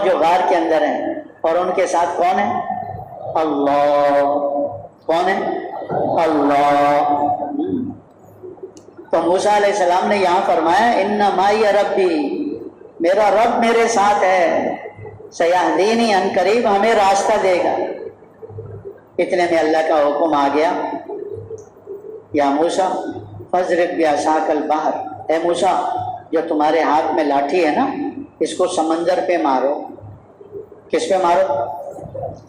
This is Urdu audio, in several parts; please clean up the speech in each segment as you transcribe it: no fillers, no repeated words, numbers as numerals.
جو غار کے اندر ہیں، اور ان کے ساتھ کون ہے؟ اللہ. کون ہے؟ اللہ. تو موسیٰ علیہ السلام نے یہاں فرمایا ان معی ربی، میرا رب میرے ساتھ ہے، سیہدینی، ان قریب ہمیں راستہ دے گا. اتنے میں اللہ کا حکم آ گیا، یا موسیٰ فاضرب بعصاک البحر، اے موسیٰ جو تمہارے ہاتھ میں لاٹھی ہے نا، اس کو سمندر پہ مارو. کس پہ مارو؟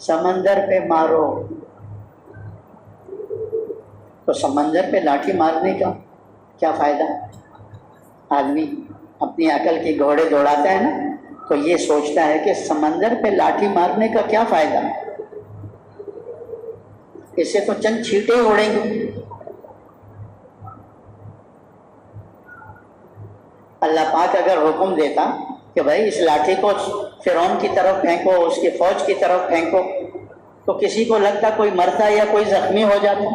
سمندر پہ مارو. تو سمندر پہ لاٹھی مارنے کا کیا فائدہ؟ آدمی اپنی عقل کی گھوڑے دوڑاتا ہے نا، تو یہ سوچتا ہے کہ سمندر پہ لاٹھی مارنے کا کیا فائدہ، اس سے تو چند چھینٹے اڑیں گے. اللہ پاک اگر حکم دیتا کہ بھائی اس لاٹھی کو فرعون کی طرف پھینکو، اس کی فوج کی طرف پھینکو، تو کسی کو لگتا کوئی مرتا یا کوئی زخمی ہو جاتا.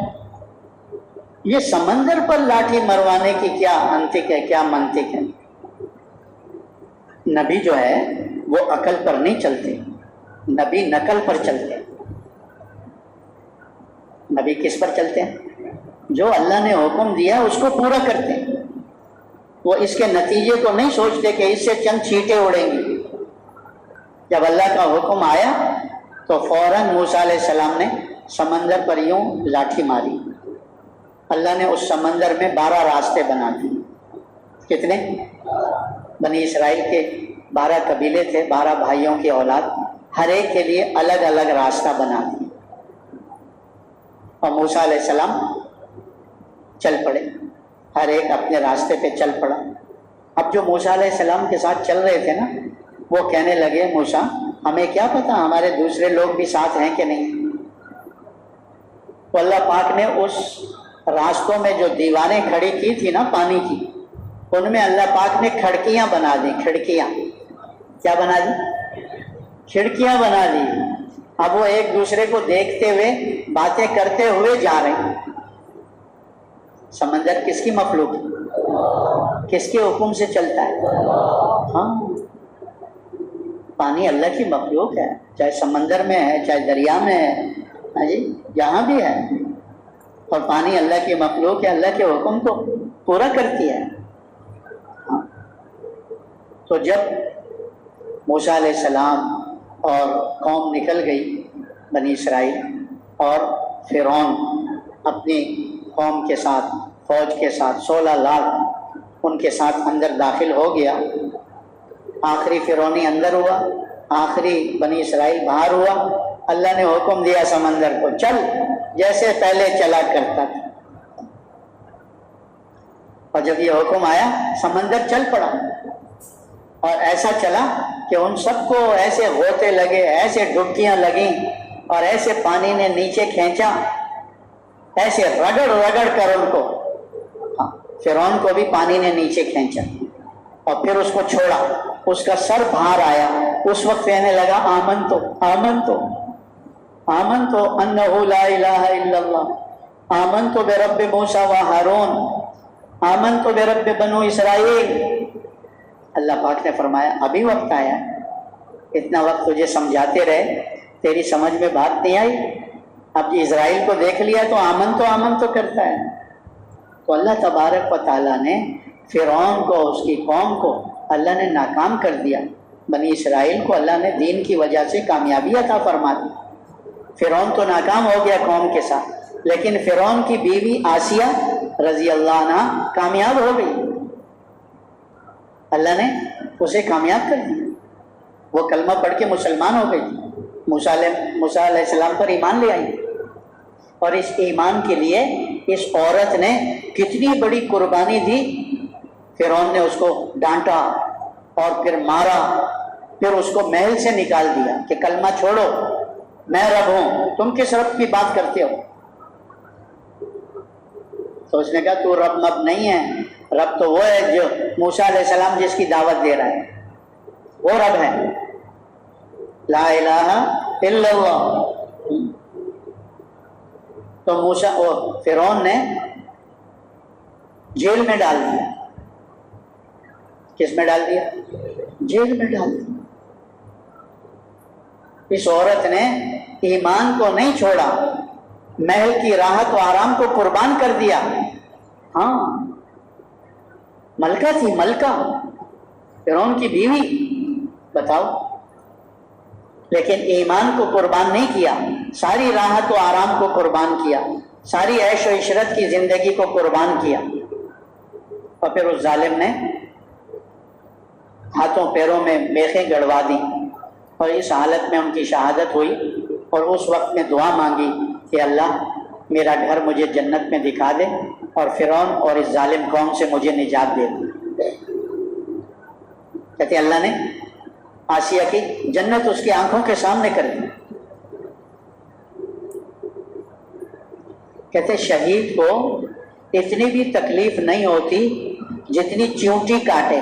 یہ سمندر پر لاٹھی مروانے کی کیا منطق ہے، کیا منطق ہے؟ نبی جو ہے وہ عقل پر نہیں چلتے، نبی نقل پر چلتے. نبی کس پر چلتے ہیں؟ جو اللہ نے حکم دیا اس کو پورا کرتے ہیں. وہ اس کے نتیجے کو نہیں سوچتے کہ اس سے چند چھینٹے اڑیں گی. جب اللہ کا حکم آیا تو فوراً موسیٰ علیہ السلام نے سمندر پر یوں لاٹھی ماری. اللہ نے اس سمندر میں 12 راستے بنا دیے. کتنے؟ بنی اسرائیل کے 12 قبیلے تھے، 12 بھائیوں کی اولاد، ہر ایک کے لیے الگ الگ راستہ بنا دیا. اور موسیٰ علیہ السلام چل پڑے، ہر ایک اپنے راستے پہ چل پڑا. اب جو موسیٰ علیہ السلام کے ساتھ چل رہے تھے نا، وہ کہنے لگے موسیٰ ہمیں کیا پتا ہمارے دوسرے لوگ بھی ساتھ ہیں کہ نہیں. تو اللہ پاک نے اس راستوں میں جو دیواریں کھڑی کی تھی نا پانی کی، ان میں اللہ پاک نے کھڑکیاں بنا دی. کھڑکیاں کیا بنا دی؟ کھڑکیاں بنا دی. اب وہ ایک دوسرے کو دیکھتے ہوئے باتیں کرتے ہوئے جا رہے ہیں. سمندر کس کی مخلوق ہے؟ کس کے حکم سے چلتا ہے؟ ہاں، پانی اللہ کی مخلوق ہے، چاہے سمندر میں ہے چاہے دریا میں ہے، ہاں جی، جہاں بھی ہے. اور پانی اللہ کی مخلوق ہے، اللہ کے حکم کو پورا کرتی ہے. ہاں. تو جب موسیٰ علیہ السلام اور قوم نکل گئی بنی اسرائیل، اور فرعون اپنی قوم کے ساتھ، فوج کے ساتھ 16 لاکھ ان کے ساتھ اندر داخل ہو گیا، آخری فرعونی اندر ہوا، آخری بنی اسرائیل باہر ہوا. اللہ نے حکم دیا سمندر کو چل جیسے پہلے چلا کرتا تھا. اور جب یہ حکم آیا سمندر چل پڑا، اور ایسا چلا کہ ان سب کو ایسے غوطے لگے، ایسے ڈبکیاں لگیں، اور ایسے پانی نے نیچے کھینچا، ایسے رگڑ رگڑ کر ان کو. ہاں، فرعون کو بھی پانی نے نیچے کھینچا اور پھر اس کو چھوڑا. اس کا سر باہر آیا، اس وقت کہنے لگا آمنتو آمنتو آمنتو انہ لا الہ الا اللہ، آمنتو برب موسیٰ و ہارون، آمنتو برب بنو اسرائیل. اللہ پاک نے فرمایا ابھی وقت آیا، اتنا وقت تجھے سمجھاتے رہے، تیری سمجھ میں بات نہیں آئی. اب اسرائیل کو دیکھ لیا تو آمن تو کرتا ہے. تو اللہ تبارک و تعالیٰ نے فرعون کو، اس کی قوم کو اللہ نے ناکام کر دیا. بنی اسرائیل کو اللہ نے دین کی وجہ سے کامیابی عطا فرما دی. فرعون تو ناکام ہو گیا قوم کے ساتھ، لیکن فرعون کی بیوی آسیہ رضی اللہ عنہ کامیاب ہو گئی. اللہ نے اسے کامیاب کر دیا، وہ کلمہ پڑھ کے مسلمان ہو گئی، موسیٰ علیہ السلام پر ایمان لے آئی. اور اس ایمان کے لیے اس عورت نے کتنی بڑی قربانی دی. فرعون نے اس کو ڈانٹا اور پھر مارا، پھر اس کو محل سے نکال دیا کہ کلمہ چھوڑو، میں رب ہوں، تم کس رب کی بات کرتے ہو. تو اس نے کہا تو رب مب نہیں ہے، رب تو وہ ہے جو موسیٰ علیہ السلام جس کی دعوت دے رہا ہے، وہ رب ہے، لا الہ الا اللہ. تو موسیٰ فرعون نے جیل میں ڈال دیا. کس میں ڈال دیا؟ جیل میں ڈال دیا. اس عورت نے ایمان کو نہیں چھوڑا، محل کی راحت و آرام کو قربان کر دیا۔ ہاں، ملکہ تھی، ملکہ، فرعون کی بیوی، بتاؤ، لیکن ایمان کو قربان نہیں کیا، ساری راحت و آرام کو قربان کیا، ساری عیش و عشرت کی زندگی کو قربان کیا، اور پھر اس ظالم نے ہاتھوں پیروں میں میخیں گڑوا دی، اور اس حالت میں ان کی شہادت ہوئی، اور اس وقت میں دعا مانگی کہ اللہ میرا گھر مجھے جنت میں دکھا دے، اور فرعون اور اس ظالم قوم سے مجھے نجات دے دے۔ کہتے اللہ نے آسیہ کی جنت اس کی آنکھوں کے سامنے کر دی۔ کہتے شہید کو اتنی بھی تکلیف نہیں ہوتی جتنی چیونٹی کاٹے۔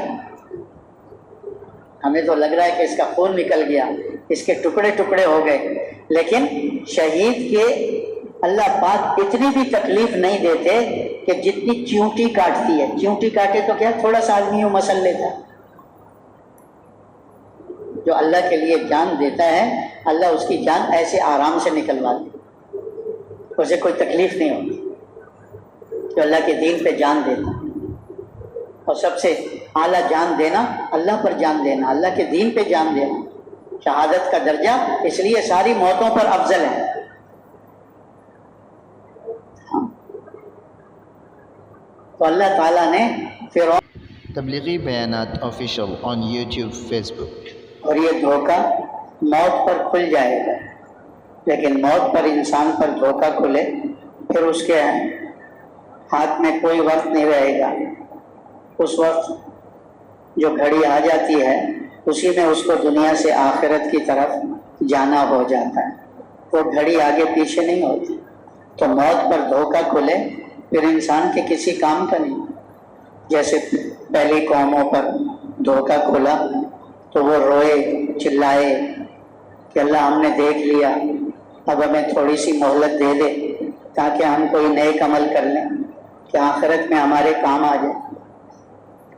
ہمیں تو لگ رہا ہے کہ اس کا خون نکل گیا، اس کے ٹکڑے ٹکڑے ہو گئے، لیکن شہید کے اللہ پاک اتنی بھی تکلیف نہیں دیتے کہ جتنی چیونٹی کاٹتی ہے۔ چیونٹی کاٹے تو کیا تھوڑا سا آدمی یوں مسل لیتا ہے۔ جو اللہ کے لیے جان دیتا ہے، اللہ اس کی جان ایسے آرام سے نکلوا دے، اسے کوئی تکلیف نہیں ہوتی۔ جو اللہ کے دین پہ جان دیتا، اور سب سے اعلیٰ جان دینا اللہ پر جان دینا، اللہ کے دین پہ جان دینا، شہادت کا درجہ اس لیے ساری موتوں پر افضل ہے۔ تو اللہ تعالیٰ نے فرعون تبلیغی بیانات آفیشیل آن یوٹیوب، فیس بک۔ اور یہ دھوکہ موت پر کھل جائے گا، لیکن موت پر انسان پر دھوکہ کھلے پھر اس کے ہاتھ میں کوئی وقت نہیں رہے گا۔ اس وقت جو گھڑی آ جاتی ہے اسی میں اس کو دنیا سے آخرت کی طرف جانا ہو جاتا ہے، وہ گھڑی آگے پیچھے نہیں ہوتی۔ تو موت پر دھوکہ کھلے پھر انسان کے کسی کام کا نہیں۔ جیسے پہلی قوموں پر دھوکہ کھلا تو وہ روئے چلائے کہ اللہ ہم نے دیکھ لیا، اب ہمیں تھوڑی سی مہلت دے دے تاکہ ہم کوئی نیک عمل کر لیں کہ آخرت میں ہمارے کام آ جائے۔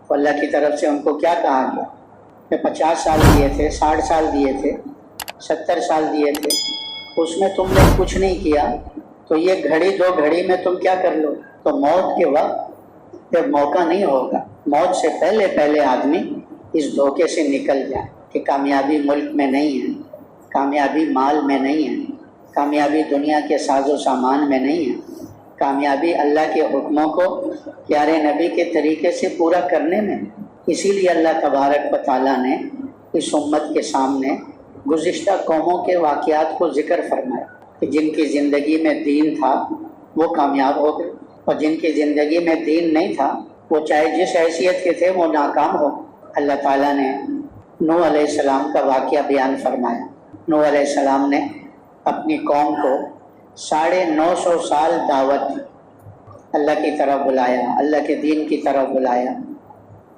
تو اللہ کی طرف سے ان کو کیا کہا گیا کہ 50 سال دیے تھے، 60 سال دیے تھے، 70 سال دیے تھے، اس میں تم نے کچھ نہیں کیا، تو یہ گھڑی 2 گھڑی میں تم کیا کر لو؟ تو موت کے وقت جب موقع نہیں ہوگا، موت سے پہلے آدمی اس دھوکے سے نکل جائے کہ کامیابی ملک میں نہیں ہے، کامیابی مال میں نہیں ہے، کامیابی دنیا کے ساز و سامان میں نہیں ہے، کامیابی اللہ کے حکموں کو پیارے نبی کے طریقے سے پورا کرنے میں۔ اسی لیے اللہ تبارک و تعالیٰ نے اس امت کے سامنے گزشتہ قوموں کے واقعات کو ذکر فرمایا کہ جن کی زندگی میں دین تھا وہ کامیاب ہو گئے، اور جن کی زندگی میں دین نہیں تھا وہ چاہے جس حیثیت کے تھے وہ ناکام ہو۔ اللہ تعالیٰ نے نوح علیہ السلام کا واقعہ بیان فرمایا۔ نوح علیہ السلام نے اپنی قوم کو 950 سال دعوت دی، اللہ کی طرف بلایا، اللہ کے دین کی طرف بلایا،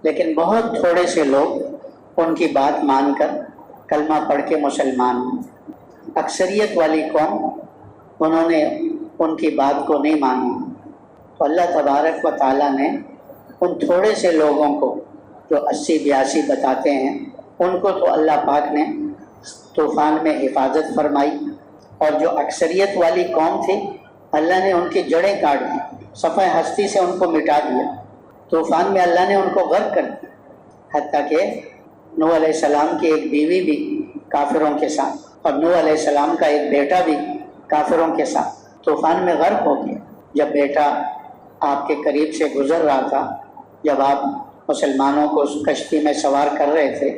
لیکن بہت تھوڑے سے لوگ ان کی بات مان کر کلمہ پڑھ کے مسلمان ہوئے۔ اکثریت والی قوم انہوں نے ان کی بات کو نہیں مانا، تو اللہ تبارک و تعالیٰ نے ان تھوڑے سے لوگوں کو جو 80-82 بتاتے ہیں، ان کو تو اللہ پاک نے طوفان میں حفاظت فرمائی، اور جو اکثریت والی قوم تھی اللہ نے ان کی جڑیں کاٹ دی، صفحہ ہستی سے ان کو مٹا دیا۔ طوفان میں اللہ نے ان کو غرق کر دیا، حتیٰ کہ نوح علیہ السلام کی ایک بیوی بھی کافروں کے ساتھ، اور نوح علیہ السلام کا ایک بیٹا بھی کافروں کے ساتھ طوفان میں غرق ہو گیا۔ جب بیٹا آپ کے قریب سے گزر رہا تھا، جب آپ مسلمانوں کو اس کشتی میں سوار کر رہے تھے،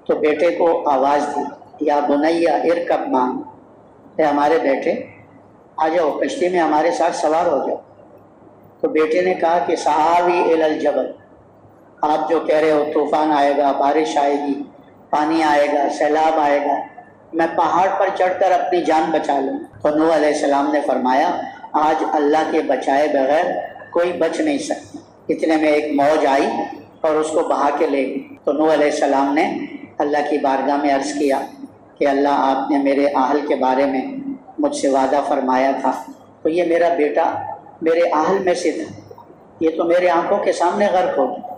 تو بیٹے کو آواز دی، یا بنیا ارکب معنا، اے ہمارے بیٹے آ جاؤ کشتی میں ہمارے ساتھ سوار ہو جاؤ۔ تو بیٹے نے کہا کہ سآوی الی الجبل، آپ جو کہہ رہے ہو طوفان آئے گا، بارش آئے گی، پانی آئے گا، سیلاب آئے گا، میں پہاڑ پر چڑھ کر اپنی جان بچا لوں۔ تو نوح علیہ السلام نے فرمایا آج اللہ کے بچائے بغیر کوئی بچ نہیں سکتا۔ اتنے میں ایک موج آئی اور اس کو بہا کے لے گئی۔ تو نوح علیہ السلام نے اللہ کی بارگاہ میں عرض کیا کہ اللہ آپ نے میرے اہل کے بارے میں مجھ سے وعدہ فرمایا تھا، تو یہ میرا بیٹا میرے اہل میں سے تھا، یہ تو میرے آنکھوں کے سامنے غرق ہو گیا۔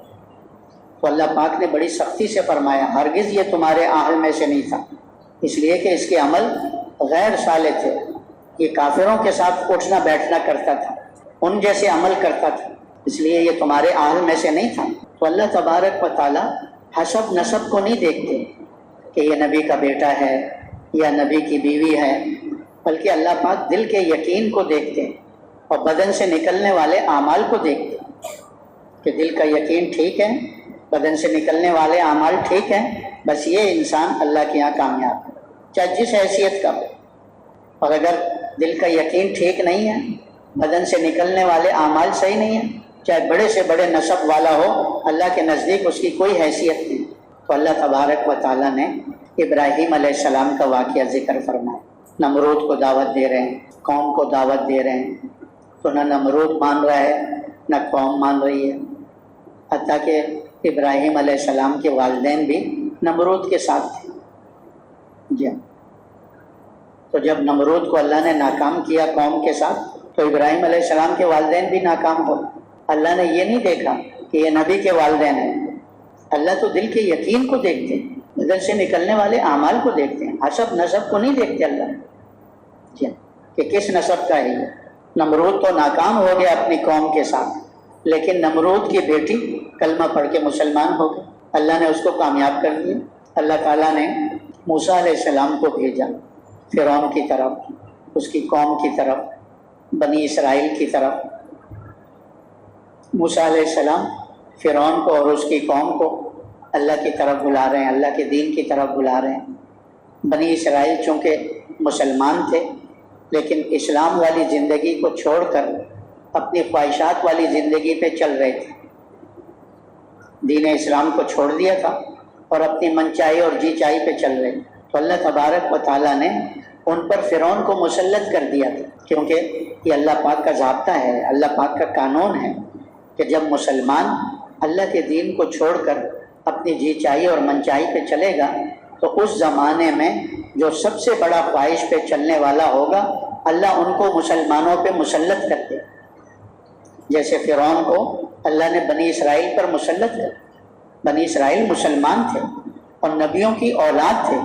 تو اللہ پاک نے بڑی سختی سے فرمایا ہرگز یہ تمہارے اہل میں سے نہیں تھا، اس لیے کہ اس کے عمل غیر صالح تھے. یہ کافروں کے ساتھ اٹھنا بیٹھنا کرتا تھا، ان جیسے عمل کرتا تھا، اس لیے یہ تمہارے اہل میں سے نہیں تھا. تو اللہ تبارک و تعالیٰ حسب نسب کو نہیں دیکھتے کہ یہ نبی کا بیٹا ہے یا نبی کی بیوی ہے، بلکہ اللہ پاک دل کے یقین کو دیکھتے ہیں اور بدن سے نکلنے والے اعمال کو دیکھتے ہیں کہ دل کا یقین ٹھیک ہے، بدن سے نکلنے والے اعمال ٹھیک ہیں، بس یہ انسان اللہ کے یہاں کامیاب ہے، چاہے جس حیثیت کا ہو. اور اگر دل کا یقین ٹھیک نہیں ہے، بدن سے نکلنے والے اعمال صحیح نہیں ہیں، چاہے بڑے سے بڑے نسب والا ہو، اللہ کے نزدیک اس کی کوئی حیثیت نہیں. تو اللہ تبارک و تعالیٰ نے ابراہیم علیہ السلام کا واقعہ ذکر فرمایا. نمرود کو دعوت دے رہے ہیں، قوم کو دعوت دے رہے ہیں، تو نہ نمرود مان رہا ہے نہ قوم مان رہی ہے. حتیٰ کہ ابراہیم علیہ السلام کے والدین بھی نمرود کے ساتھ تھے. جی. تو جب نمرود کو اللہ نے ناکام کیا قوم کے ساتھ، تو ابراہیم علیہ السلام کے والدین بھی ناکام ہو. اللہ نے یہ نہیں دیکھا کہ یہ نبی کے والدین ہیں، اللہ تو دل کے یقین کو دیکھتے ہیں، بدن سے نکلنے والے اعمال کو دیکھتے ہیں، حسب نسب کو نہیں دیکھتے اللہ جی کہ کس نسب کا ہے یہ. نمرود تو ناکام ہو گیا اپنی قوم کے ساتھ، لیکن نمرود کی بیٹی کلمہ پڑھ کے مسلمان ہو گئی، اللہ نے اس کو کامیاب کر دیا. اللہ تعالیٰ نے موسیٰ علیہ السلام کو بھیجا فرعون کی طرف، اس کی قوم کی طرف، بنی اسرائیل کی طرف. موسیٰ علیہ السلام فرعون کو اور اس کی قوم کو اللہ کی طرف بلا رہے ہیں، اللہ کے دین کی طرف بلا رہے ہیں. بنی اسرائیل چونکہ مسلمان تھے، لیکن اسلام والی زندگی کو چھوڑ کر اپنی خواہشات والی زندگی پہ چل رہے تھے. دین اسلام کو چھوڑ دیا تھا اور اپنی منچائی اور جی چائی پہ چل رہے. تو اللہ تبارک و تعالیٰ نے ان پر فرعون کو مسلط کر دیا تھا، کیونکہ یہ اللہ پاک کا ضابطہ ہے، اللہ پاک کا قانون ہے کہ جب مسلمان اللہ کے دین کو چھوڑ کر اپنی جی چائی اور منچائی پہ چلے گا، تو اس زمانے میں جو سب سے بڑا خواہش پہ چلنے والا ہوگا، اللہ ان کو مسلمانوں پہ مسلط کر دے. جیسے فرعون کو اللہ نے بنی اسرائیل پر مسلط کر. بنی اسرائیل مسلمان تھے اور نبیوں کی اولاد تھے.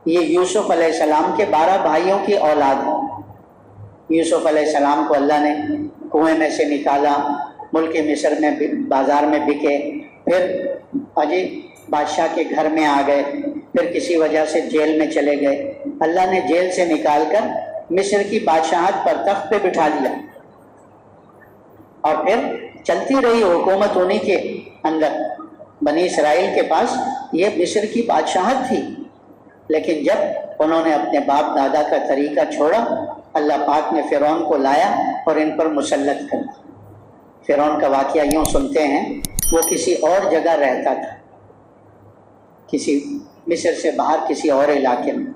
یہ یوسف علیہ السلام کے 12 بھائیوں کی اولاد ہے. یوسف علیہ السلام کو اللہ نے کنویں میں سے نکالا، ملک مصر میں بازار میں بکے، پھر بادشاہ کے گھر میں آ گئے، پھر کسی وجہ سے جیل میں چلے گئے. اللہ نے جیل سے نکال کر مصر کی بادشاہت پر تخت پہ بٹھا دیا، اور پھر چلتی رہی حکومت انہی کے اندر. بنی اسرائیل کے پاس یہ مصر کی بادشاہت تھی، لیکن جب انہوں نے اپنے باپ دادا کا طریقہ چھوڑا، اللہ پاک نے فرعون کو لایا اور ان پر مسلط کر دیا. فرعون کا واقعہ یوں سنتے ہیں، وہ کسی اور جگہ رہتا تھا، کسی مصر سے باہر کسی اور علاقے میں،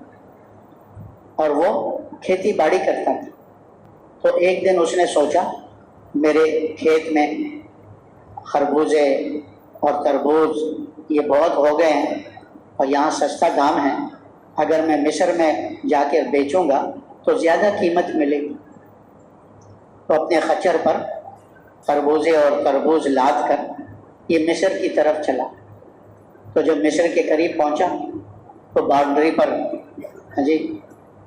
اور وہ کھیتی باڑی کرتا تھا. تو ایک دن اس نے سوچا میرے کھیت میں خربوزے اور تربوز یہ بہت ہو گئے ہیں اور یہاں سستا دام ہے، اگر میں مصر میں جا کر بیچوں گا تو زیادہ قیمت ملے گی. تو اپنے خچر پر خربوزے اور تربوز لاد کر یہ مصر کی طرف چلا. تو جب مصر کے قریب پہنچا تو باؤنڈری پر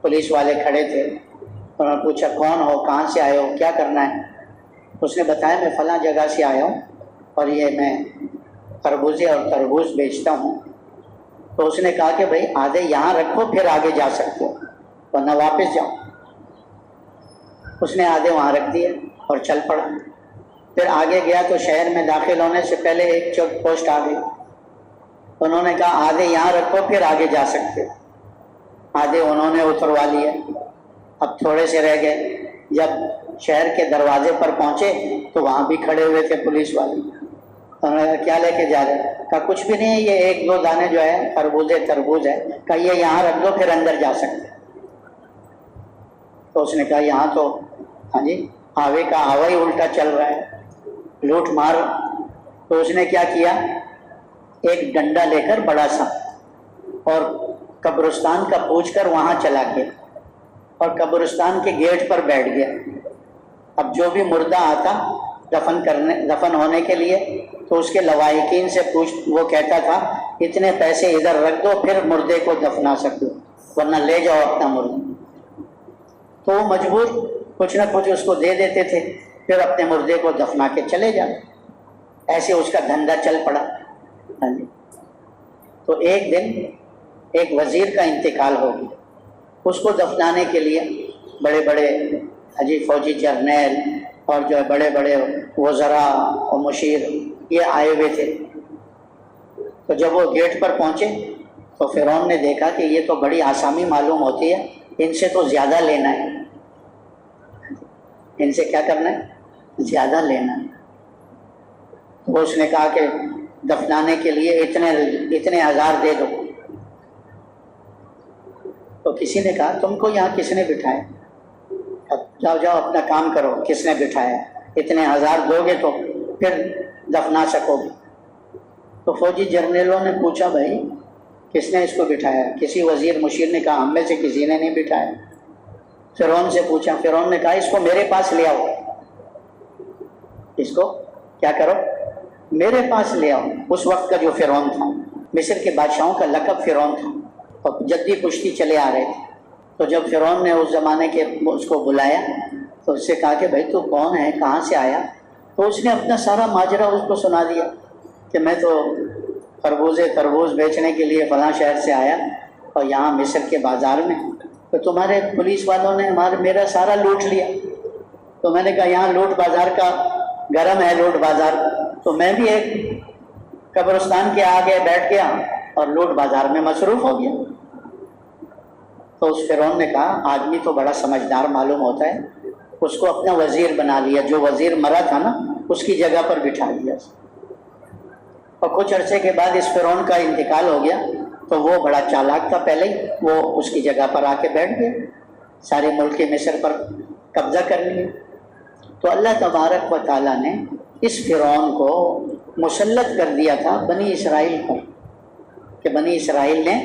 پولیس والے کھڑے تھے. انہوں نے پوچھا کون ہو، کہاں سے آئے ہو، کیا کرنا ہے؟ اس نے بتایا میں فلاں جگہ سے آیا ہوں اور یہ میں خربوزے اور تربوز بیچتا ہوں. تو اس نے کہا کہ بھائی آدھے یہاں رکھو پھر آگے جا سکتے ہو ورنہ واپس جاؤ. اس نے آدھے وہاں رکھ دیے اور چل پڑا. پھر آگے گیا تو شہر میں داخل ہونے سے پہلے ایک چیک پوسٹ آ گئی. انہوں نے کہا آدھے یہاں رکھو پھر آگے جا سکتے ہو. آدھے انہوں نے اتروا لیے. اب تھوڑے سے رہ گئے. جب شہر کے دروازے پر پہنچے تو وہاں بھی کھڑے ہوئے تھے پولیس والے. انہوں نے کہا کیا لے کے جا رہے؟ کہا کچھ بھی نہیں، یہ 1-2 دانے جو ہے خربوزے تربوز ہے. کہا یہ یہاں رکھ دو پھر اندر جا سکتے. تو اس نے کہا یہاں تو ہاوے کا ہوا ہی الٹا چل رہا ہے، لوٹ مار. تو اس نے کیا کیا، ایک ڈنڈا لے کر بڑا سا اور قبرستان کا پوچھ کر وہاں چلا گیا اور قبرستان کے گیٹ پر بیٹھ گیا. اب جو بھی مردہ آتا دفن ہونے کے لیے تو اس کے لواحقین سے وہ کہتا تھا اتنے پیسے ادھر رکھ دو پھر مردے کو دفنا سکو. ورنہ لے جاؤ اپنا مردہ۔ تو وہ مجبور کچھ نہ کچھ اس کو دے دیتے تھے، پھر اپنے مردے کو دفنا کے چلے جاتے، ایسے اس کا دھندا چل پڑا۔ ہاں جی۔ تو ایک دن ایک وزیر کا انتقال ہو گیا، اس کو دفنانے کے لیے بڑے بڑے فوجی جرنیل اور جو ہے بڑے بڑے وزراء اور مشیر یہ آئے ہوئے تھے۔ تو جب وہ گیٹ پر پہنچے تو فرعون نے دیکھا کہ یہ تو بڑی آسامی معلوم ہوتی ہے، ان سے تو زیادہ لینا ہے، ان سے کیا کرنا ہے؟ زیادہ لینا ہے۔ تو اس نے کہا کہ دفنانے کے لیے اتنے ہزار دے دو۔ تو کسی نے کہا تم کو یہاں کس نے بٹھایا؟ اب جاؤ جاؤ اپنا کام کرو، کس نے بٹھایا؟ اتنے ہزار دو گے تو پھر دفنا سکو گے۔ تو فوجی جرنیلوں نے پوچھا بھائی کس نے اس کو بٹھایا؟ کسی وزیر مشیر نے کہا ہم میں سے کسی نے نہیں بٹھایا۔ فرعون سے پوچھا، فرعون نے کہا اس کو میرے پاس لے آؤ، اس کو کیا کرو؟ میرے پاس لے آؤ۔ اس وقت کا جو فرعون تھا، مصر کے بادشاہوں کا لقب فرعون تھا، اور جدی پشتی چلے آ رہے تھے۔ تو جب فرعون نے اس زمانے کے اس کو بلایا تو اس سے کہا کہ بھائی تو کون ہے، کہاں سے آیا؟ تو اس نے اپنا سارا ماجرا اس کو سنا دیا کہ میں تو تربوز بیچنے کے لیے فلاں شہر سے آیا اور یہاں مصر کے بازار میں تو تمہارے پولیس والوں نے میرا سارا لوٹ لیا۔ تو میں نے کہا یہاں لوٹ بازار کا گرم ہے، لوٹ بازار، تو میں بھی ایک قبرستان کے آگے بیٹھ گیا اور لوٹ بازار میں مصروف ہو گیا۔ تو اس فرعون نے کہا آدمی تو بڑا سمجھدار معلوم ہوتا ہے، اس کو اپنا وزیر بنا لیا، جو وزیر مرا تھا نا اس کی جگہ پر بٹھا دیا۔ اور کچھ عرصے کے بعد اس فرعون کا انتقال ہو گیا تو وہ بڑا چالاک تھا، پہلے ہی وہ اس کی جگہ پر آ کے بیٹھ گیا، سارے ملک مصر پر قبضہ کر لیا۔ تو اللہ تبارک و تعالیٰ نے اس فرعون کو مسلط کر دیا تھا بنی اسرائیل پر، کہ بنی اسرائیل نے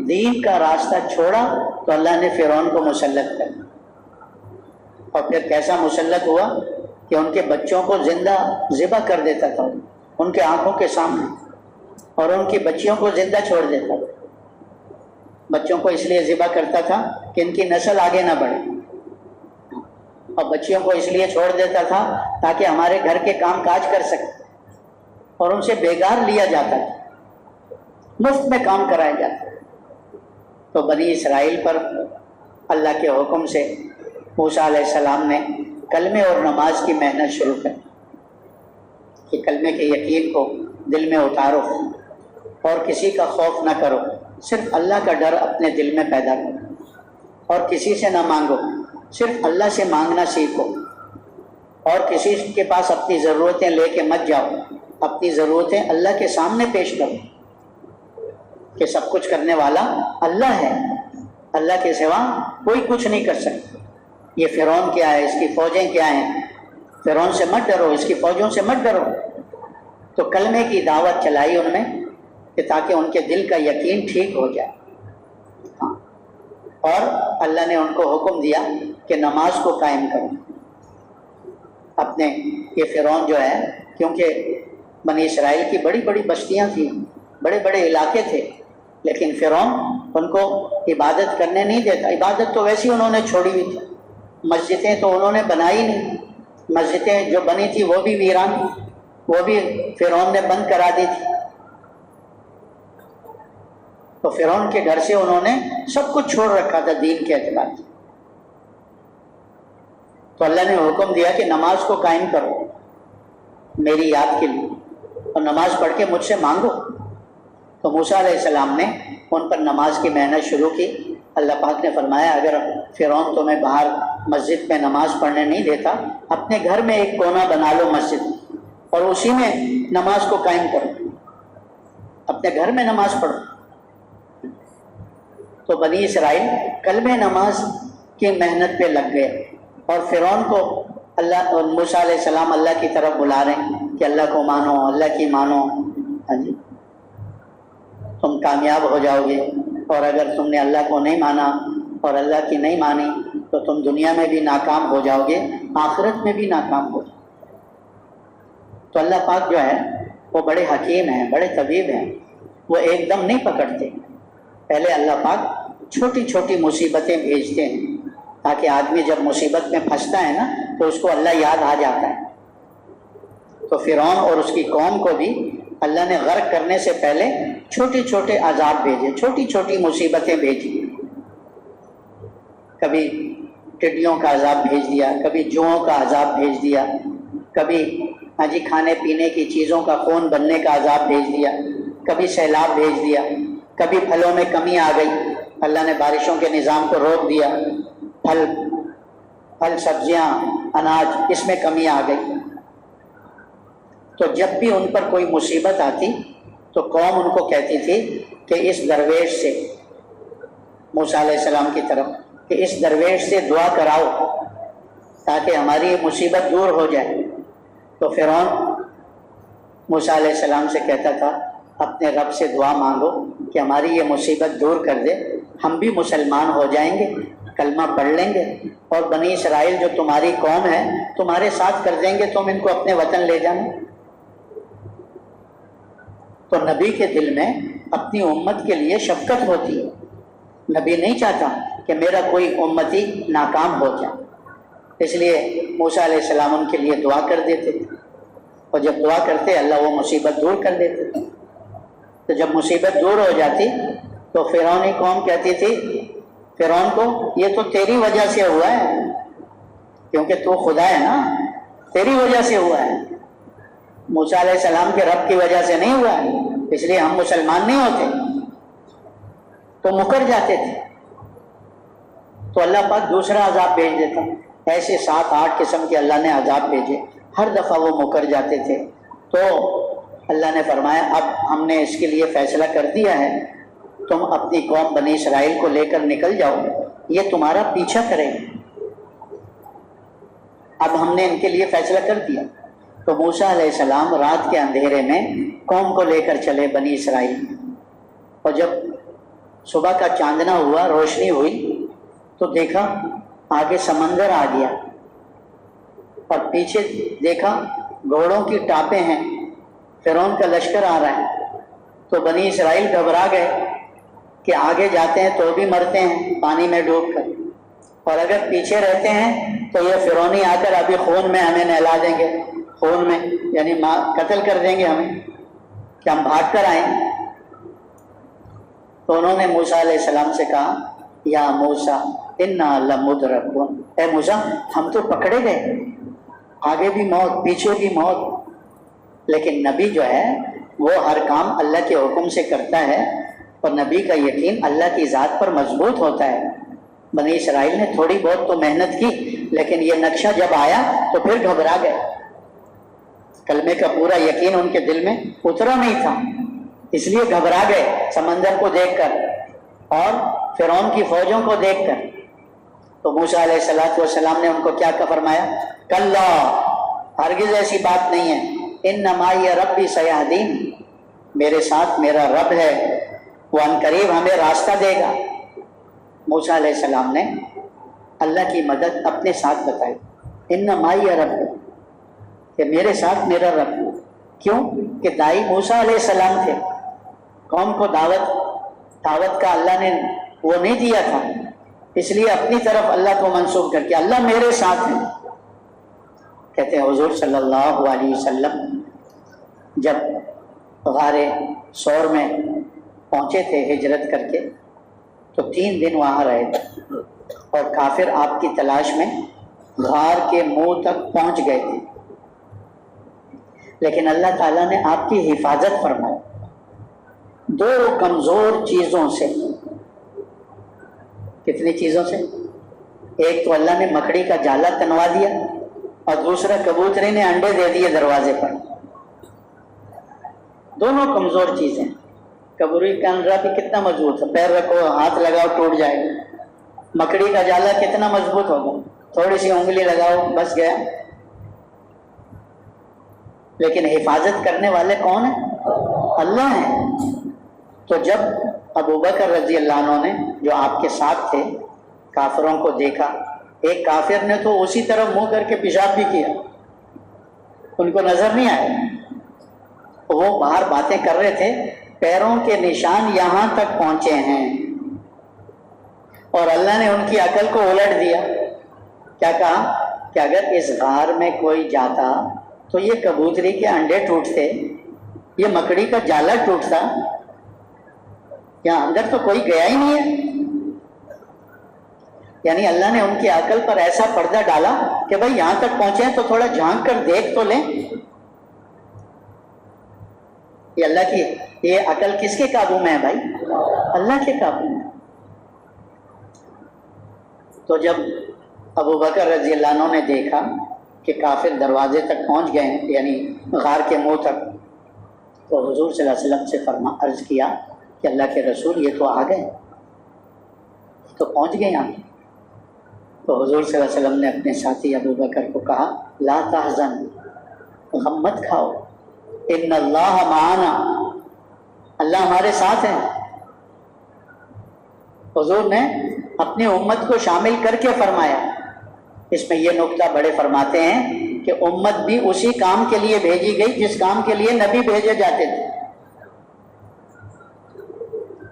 دین کا راستہ چھوڑا تو اللہ نے فرعون کو مسلط کر دیا۔ اور پھر کیسا مسلط ہوا کہ ان کے بچوں کو زندہ ذبح کر دیتا تھا ان کے آنکھوں کے سامنے، اور ان کی بچیوں کو زندہ چھوڑ دیتا تھا۔ بچوں کو اس لیے ذبح کرتا تھا کہ ان کی نسل آگے نہ بڑھے، اور بچیوں کو اس لیے چھوڑ دیتا تھا تاکہ ہمارے گھر کے کام کاج کر سکے، اور ان سے بیگار لیا جاتا تھا، مفت میں کام کرائے جاتے۔ تو بنی اسرائیل پر اللہ کے حکم سے موسیٰ علیہ السلام نے کلمے اور نماز کی محنت شروع کر کہ کلمے کے یقین کو دل میں اتارو اور کسی کا خوف نہ کرو، صرف اللہ کا ڈر اپنے دل میں پیدا کرو، اور کسی سے نہ مانگو، صرف اللہ سے مانگنا سیکھو، اور کسی کے پاس اپنی ضرورتیں لے کے مت جاؤ، اپنی ضرورتیں اللہ کے سامنے پیش کرو کہ سب کچھ کرنے والا اللہ ہے، اللہ کے سوا کوئی کچھ نہیں کر سکتا۔ یہ فرعون کیا ہے، اس کی فوجیں کیا ہیں، فرعون سے مت ڈرو، اس کی فوجوں سے مت ڈرو۔ تو کلمے کی دعوت چلائی ان میں کہ تاکہ ان کے دل کا یقین ٹھیک ہو جائے۔ ہاں، اور اللہ نے ان کو حکم دیا کہ نماز کو قائم کرو اپنے۔ یہ فرعون جو ہے، کیونکہ بنی اسرائیل کی بڑی بڑی بستیاں تھیں، بڑے بڑے علاقے تھے، لیکن فرعون ان کو عبادت کرنے نہیں دیتا۔ عبادت تو ویسی انہوں نے چھوڑی ہوئی تھی، مسجدیں تو انہوں نے بنائی نہیں، مسجدیں جو بنی تھی وہ بھی ویران تھی، وہ بھی فرعون نے بند کرا دی تھی۔ تو فرعون کے گھر سے انہوں نے سب کچھ چھوڑ رکھا تھا دین کے اعتبار سے۔ تو اللہ نے حکم دیا کہ نماز کو قائم کرو میری یاد کے لیے، اور نماز پڑھ کے مجھ سے مانگو۔ تو موسیٰ علیہ السلام نے ان پر نماز کی محنت شروع کی۔ اللہ پاک نے فرمایا اگر فرعون تمہیں باہر مسجد میں نماز پڑھنے نہیں دیتا، اپنے گھر میں ایک کونا بنا لو مسجد، اور اسی میں نماز کو قائم کرو، اپنے گھر میں نماز پڑھو۔ تو بنی اسرائیل کلمہ نماز کی محنت پہ لگ گئے، اور فرعون کو اللہ اور موسیٰ علیہ السلام اللہ کی طرف بلا رہے ہیں کہ اللہ کو مانو، اللہ کی مانو، ہاں جی تم کامیاب ہو جاؤ گے، اور اگر تم نے اللہ کو نہیں مانا اور اللہ کی نہیں مانی تو تم دنیا میں بھی ناکام ہو جاؤ گے، آخرت میں بھی ناکام ہو جاؤ۔ تو اللہ پاک جو ہے وہ بڑے حکیم ہیں، بڑے طبیب ہیں، وہ ایک دم نہیں پکڑتے، پہلے اللہ پاک چھوٹی چھوٹی مصیبتیں بھیجتے ہیں تاکہ آدمی جب مصیبت میں پھنستا ہے نا تو اس کو اللہ یاد آ جاتا ہے۔ تو فرعون اور اس کی قوم کو بھی اللہ نے غرق کرنے سے پہلے چھوٹے چھوٹے عذاب بھیجے، چھوٹی چھوٹی مصیبتیں بھیجی۔ کبھی ٹڈیوں کا عذاب بھیج دیا، کبھی جوؤں کا عذاب بھیج دیا، کبھی کھانے پینے کی چیزوں کا خون بننے کا عذاب بھیج دیا، کبھی سیلاب بھیج دیا، کبھی پھلوں میں کمی آ گئی، اللہ نے بارشوں کے نظام کو روک دیا، پھل سبزیاں اناج اس میں کمی آ گئی۔ تو جب بھی ان پر کوئی مصیبت آتی تو قوم ان کو کہتی تھی کہ اس درویش سے، موسیٰ علیہ السلام کی طرف، کہ اس درویش سے دعا کراؤ تاکہ ہماری یہ مصیبت دور ہو جائے۔ تو فرعون موسیٰ علیہ السلام سے کہتا تھا اپنے رب سے دعا مانگو کہ ہماری یہ مصیبت دور کر دے، ہم بھی مسلمان ہو جائیں گے، کلمہ پڑھ لیں گے، اور بنی اسرائیل جو تمہاری قوم ہے تمہارے ساتھ کر دیں گے، تم ان کو اپنے وطن لے جانا۔ تو نبی کے دل میں اپنی امت کے لیے شفقت ہوتی ہے، نبی نہیں چاہتا کہ میرا کوئی امتی ناکام ہو جائے، اس لیے موسیٰ علیہ السلام ان کے لیے دعا کر دیتے تھے، اور جب دعا کرتے اللہ وہ مصیبت دور کر دیتے تھے۔ تو جب مصیبت دور ہو جاتی تو فرعونی قوم کہتی تھی فرعون کو، یہ تو تیری وجہ سے ہوا ہے، کیونکہ تو خدا ہے نا، تیری وجہ سے ہوا ہے، موسیٰ علیہ السلام کے رب کی وجہ سے نہیں ہوا ہے، اس لیے ہم مسلمان نہیں ہوتے، تو مکر جاتے تھے۔ تو اللہ پاک دوسرا عذاب بھیج دیتا، ایسے 7-8 قسم کے اللہ نے عذاب بھیجے، ہر دفعہ وہ مکر جاتے تھے۔ تو اللہ نے فرمایا اب ہم نے اس کے لیے فیصلہ کر دیا ہے، تم اپنی قوم بنی اسرائیل کو لے کر نکل جاؤ، یہ تمہارا پیچھا کرے گا، اب ہم نے ان کے لیے فیصلہ کر دیا۔ تو موسیٰ علیہ السلام رات کے اندھیرے میں قوم کو لے کر چلے بنی اسرائیل، اور جب صبح کا چاندنا ہوا، روشنی ہوئی، تو دیکھا آگے سمندر آ گیا، اور پیچھے دیکھا گھوڑوں کی ٹاپیں ہیں، فرعون کا لشکر آ رہا ہے۔ تو بنی اسرائیل گھبرا گئے کہ آگے جاتے ہیں تو بھی مرتے ہیں پانی میں ڈوب کر، اور اگر پیچھے رہتے ہیں تو یہ فرعونی آ کر ابھی خون میں ہمیں نہلا دیں گے، خون میں یعنی قتل کر دیں گے ہمیں، کہ ہم بھاگ کر آئیں۔ تو انہوں نے موسیٰ علیہ السلام سے کہا یا موسیٰ انا لمدرکون، اے موسیٰ ہم تو پکڑے گئے، آگے بھی موت پیچھے بھی موت۔ لیکن نبی جو ہے وہ ہر کام اللہ کے حکم سے کرتا ہے، اور نبی کا یقین اللہ کی ذات پر مضبوط ہوتا ہے۔ بنی اسرائیل نے تھوڑی بہت تو محنت کی، لیکن یہ نقشہ جب آیا تو پھر گھبرا گئے، کلمے کا پورا یقین ان کے دل میں اترا نہیں تھا، اس لیے گھبرا گئے سمندر کو دیکھ کر اور فرعون کی فوجوں کو دیکھ کر۔ تو موسیٰ علیہ السلام نے ان کو کیا فرمایا، کلا، ہرگز ایسی بات نہیں ہے، انما معی ربی سیہدین، میرے ساتھ میرا رب ہے، وہ عنقریب ہمیں راستہ دے گا۔ موسیٰ علیہ السلام نے اللہ کی مدد اپنے ساتھ بتائی، انما معی ربی، کہ میرے ساتھ میرا رب، کیوں کہ دائی موسیٰ علیہ السلام تھے، قوم کو دعوت کا اللہ نے وہ نہیں دیا تھا، اس لیے اپنی طرف اللہ کو منسوب کر کے اللہ میرے ساتھ ہے۔ کہتے ہیں حضور صلی اللہ علیہ وسلم جب غار ثور میں پہنچے تھے ہجرت کر کے، تو 3 دن وہاں رہے تھے، اور کافر آپ کی تلاش میں غار کے منہ تک پہنچ گئے تھے، لیکن اللہ تعالیٰ نے آپ کی حفاظت فرمائی 2 کمزور چیزوں سے۔ کتنی چیزوں سے؟ ایک تو اللہ نے مکڑی کا جالا تنوا دیا، اور دوسرا کبوتری نے انڈے دے دیے دروازے پر۔ دونوں کمزور چیزیں، کبوتری کا انڈا بھی کتنا مضبوط ہے، پیر رکھو ہاتھ لگاؤ ٹوٹ جائے گا، مکڑی کا جالا کتنا مضبوط ہوگا، تھوڑی سی انگلی لگاؤ بس گیا۔ لیکن حفاظت کرنے والے کون ہیں؟ اللہ ہیں۔ تو جب ابوبکر رضی اللہ عنہ نے جو آپ کے ساتھ تھے کافروں کو دیکھا، ایک کافر نے تو اسی طرف منہ کر کے پیشاب بھی کیا، ان کو نظر نہیں آیا، وہ باہر باتیں کر رہے تھے، پیروں کے نشان یہاں تک پہنچے ہیں، اور اللہ نے ان کی عقل کو الٹ دیا. کیا کہا کہ اگر اس غار میں کوئی جاتا تو یہ کبوتری کے انڈے ٹوٹتے, یہ مکڑی کا جالا ٹوٹتا, یہاں اندر تو کوئی گیا ہی نہیں ہے. یعنی اللہ نے ان کی عقل پر ایسا پردہ ڈالا کہ بھائی یہاں تک پہنچے ہیں تو تھوڑا جھانک کر دیکھ تو لیں. یہ اللہ کی یہ عقل کس کے قابو میں ہے بھائی؟ اللہ کے قابو میں. تو جب ابو بکر رضی اللہ عنہ نے دیکھا کہ کافر دروازے تک پہنچ گئے ہیں, یعنی غار کے منہ تک, تو حضور صلی اللہ علیہ وسلم سے عرض کیا کہ اللہ کے رسول یہ تو آ گئے, تو پہنچ گئے یہاں. تو حضور صلی اللہ علیہ وسلم نے اپنے ساتھی ابو بکر کو کہا لا تحزن, غم مت کھاؤ, ان اللہ معنا, اللہ ہمارے ساتھ ہے. حضور نے اپنی امت کو شامل کر کے فرمایا. اس میں یہ نقطہ بڑے فرماتے ہیں کہ امت بھی اسی کام کے لیے بھیجی گئی جس کام کے لیے نبی بھیجے جاتے تھے.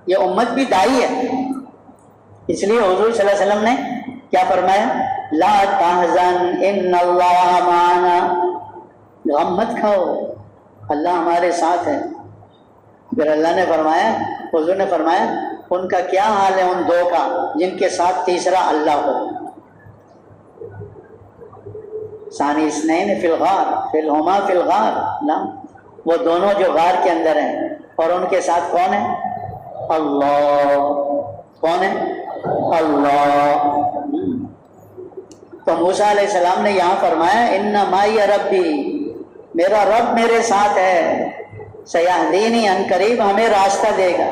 یہ امت بھی دائی ہے, اس لیے حضور صلی اللہ علیہ وسلم نے کیا فرمایا, لا تحزن ان اللہ معنا, غم مت کھاؤ, اللہ ہمارے ساتھ ہے. پھر اللہ نے فرمایا, حضور نے فرمایا, ان کا کیا حال ہے ان دو کا جن کے ساتھ تیسرا اللہ ہو. ثانی اثنین فی الغار فیہما فی الغار, نا وہ دونوں جو غار کے اندر ہیں, اور ان کے ساتھ کون ہے؟ اللہ. کون ہے؟ اللہ. تو موسیٰ علیہ السلام نے یہاں فرمایا ان معی ربی, میرا رب میرے ساتھ ہے, سیہدینی, ان قریب ہمیں راستہ دے گا.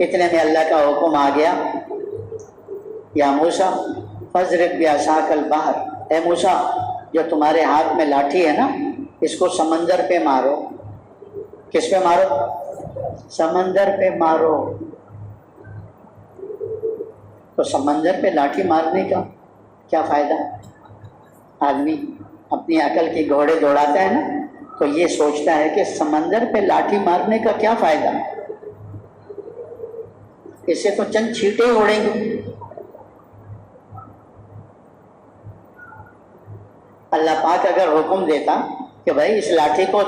اتنے میں اللہ کا حکم آ گیا, یا موسیٰ فاضرب بعصاک البحر, اے موسیٰ جو تمہارے ہاتھ میں لاٹھی ہے نا, اس کو سمندر پہ مارو. کس پہ مارو؟ سمندر پہ مارو. تو سمندر پہ لاٹھی مارنے کا کیا فائدہ؟ آدمی اپنی عقل کی گھوڑے دوڑاتا ہے نا, تو یہ سوچتا ہے کہ سمندر پہ لاٹھی مارنے کا کیا فائدہ, اس سے تو چند چھینٹے اڑیں گے. اللہ پاک اگر حکم دیتا کہ بھائی اس لاٹھی کو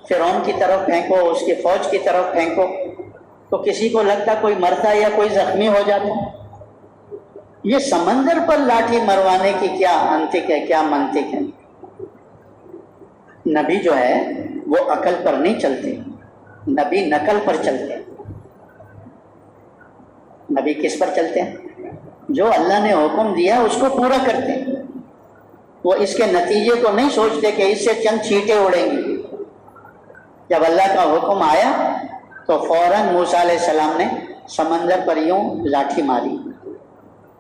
فرعون کی طرف پھینکو, اس کی فوج کی طرف پھینکو, تو کسی کو لگتا کوئی مرتا یا کوئی زخمی ہو جاتا. یہ سمندر پر لاٹھی مروانے کی کیا انتک ہے, کیا منطق ہے؟ نبی جو ہے وہ عقل پر نہیں چلتے, نبی نقل پر چلتے ہیں. نبی کس پر چلتے ہیں؟ جو اللہ نے حکم دیا اس کو پورا کرتے ہیں. وہ اس کے نتیجے کو نہیں سوچتے کہ اس سے چند چھینٹے اڑیں گی. جب اللہ کا حکم آیا تو فوراً موسیٰ علیہ السلام نے سمندر پر یوں لاٹھی ماری.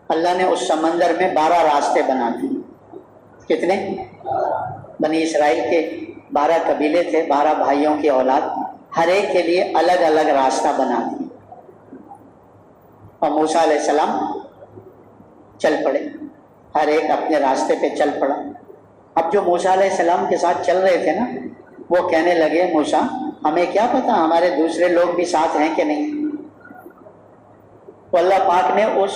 اللہ نے اس سمندر میں 12 راستے بنا دیے. کتنے؟ بنی اسرائیل کے 12 قبیلے تھے, 12 بھائیوں کی اولاد, ہر ایک کے لیے الگ الگ راستہ بنا دیا. اور موسیٰ علیہ السلام چل پڑے, ہر ایک اپنے راستے پہ چل پڑا. اب جو موسیٰ علیہ السلام کے ساتھ چل رہے تھے نا, وہ کہنے لگے موسیٰ ہمیں کیا پتا ہمارے دوسرے لوگ بھی ساتھ ہیں کہ نہیں. تو اللہ پاک نے اس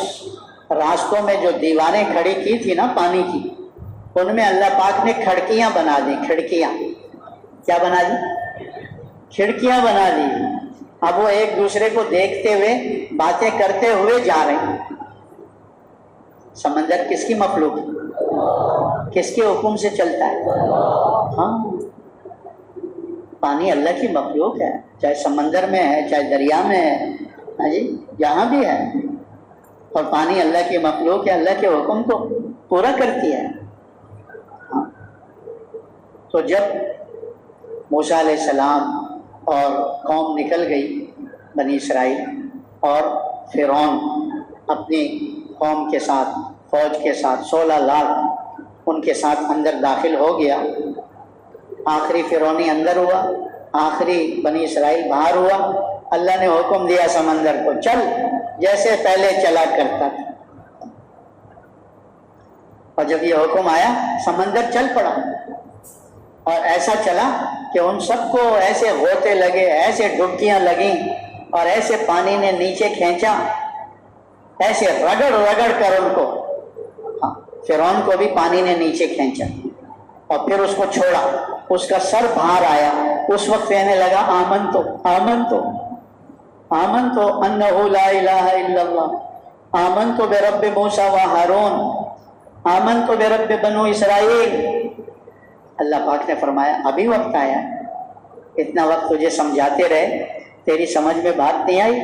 راستوں میں جو دیواریں کھڑی کی تھی نا پانی کی, ان میں اللہ پاک نے کھڑکیاں بنا دی. کھڑکیاں کیا بنا دی؟ کھڑکیاں بنا دی. اب وہ ایک دوسرے کو دیکھتے ہوئے باتیں کرتے ہوئے جا رہے ہیں. سمندر کس کی مخلوق ہے؟ کس کے حکم سے چلتا ہے؟ ہاں, پانی اللہ کی مخلوق ہے, چاہے سمندر میں ہے چاہے دریا میں ہے, ہاں جی یہاں بھی ہے. اور پانی اللہ کی مخلوق ہے, اللہ کے حکم کو پورا کرتی ہے. ہاں. تو جب موسیٰ علیہ السلام اور قوم نکل گئی بنی اسرائیل, اور فرعون اپنی قوم کے ساتھ, فوج کے ساتھ 16 لاکھ ان کے ساتھ اندر داخل ہو گیا. آخری فرعونی اندر ہوا, آخری بنی اسرائیل باہر ہوا. اللہ نے حکم دیا سمندر کو, چل جیسے پہلے چلا کرتا تھا. اور جب یہ حکم آیا سمندر چل پڑا, اور ایسا چلا کہ ان سب کو ایسے غوطے لگے, ایسے ڈبکیاں لگیں, اور ایسے پانی نے نیچے کھینچا ایسے رگڑ رگڑ کر ان کو، فرعون کو بھی پانی نے نیچے کھینچا اور پھر اس کو چھوڑا، اس کا سر باہر آیا، اس وقت کہنے لگا آمن تو انہ لا الہ الا اللہ، آمن تو برب موسیٰ و ہارون، آمن تو برب بنو اسرائیل۔ اللہ پاک نے فرمایا ابھی وقت آیا، اتنا وقت تجھے سمجھاتے رہے، تیری سمجھ میں بات نہیں آئی،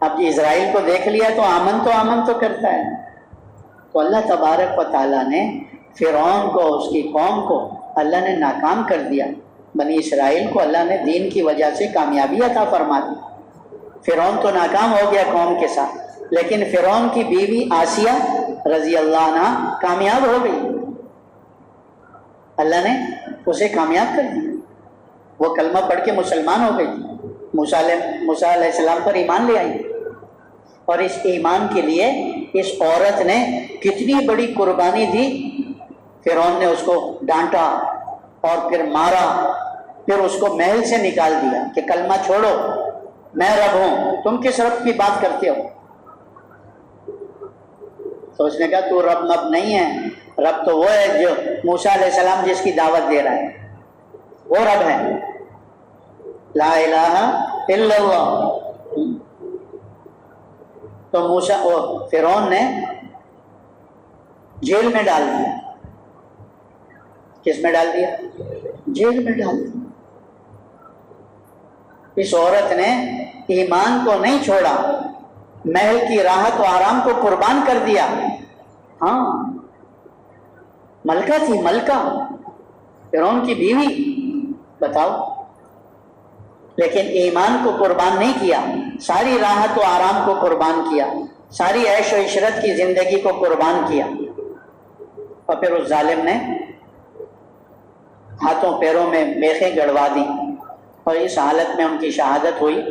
اب اسرائیل کو دیکھ لیا تو آمن تو کرتا ہے۔ تو اللہ تبارک و تعالیٰ نے فرعون کو، اس کی قوم کو اللہ نے ناکام کر دیا، بنی اسرائیل کو اللہ نے دین کی وجہ سے کامیابی عطا فرما دی۔ فرعون تو ناکام ہو گیا قوم کے ساتھ، لیکن فرعون کی بیوی آسیہ رضی اللہ عنہ کامیاب ہو گئی، اللہ نے اسے کامیاب کر دیا، وہ کلمہ پڑھ کے مسلمان ہو گئی، موسیٰ علیہ السلام پر ایمان لے آئی۔ اور اس ایمان کے لیے اس عورت نے کتنی بڑی قربانی دی، فرعون نے اس کو ڈانٹا اور پھر مارا، پھر اس کو محل سے نکال دیا کہ کلمہ چھوڑو، میں رب ہوں، تم کس رب کی بات کرتے ہو؟ تو اس نے کہا تو رب مب نہیں ہے، رب تو وہ ہے جو موسیٰ علیہ السلام جس کی دعوت دے رہا ہے، وہ رب ہے، لا الہ الا اللہ۔ تو فرعون نے جیل میں ڈال دیا، کس میں ڈال دیا؟ جیل میں ڈال دیا۔ اس عورت نے ایمان کو نہیں چھوڑا، محل کی راحت و آرام کو قربان کر دیا۔ ہاں ملکہ تھی، ملکہ فرعون کی بیوی، بتاؤ، لیکن ایمان کو قربان نہیں کیا، ساری راحت و آرام کو قربان کیا، ساری عیش و عشرت کی زندگی کو قربان کیا، اور پھر اس ظالم نے ہاتھوں پیروں میں میخیں گڑوا دی، اور اس حالت میں ان کی شہادت ہوئی،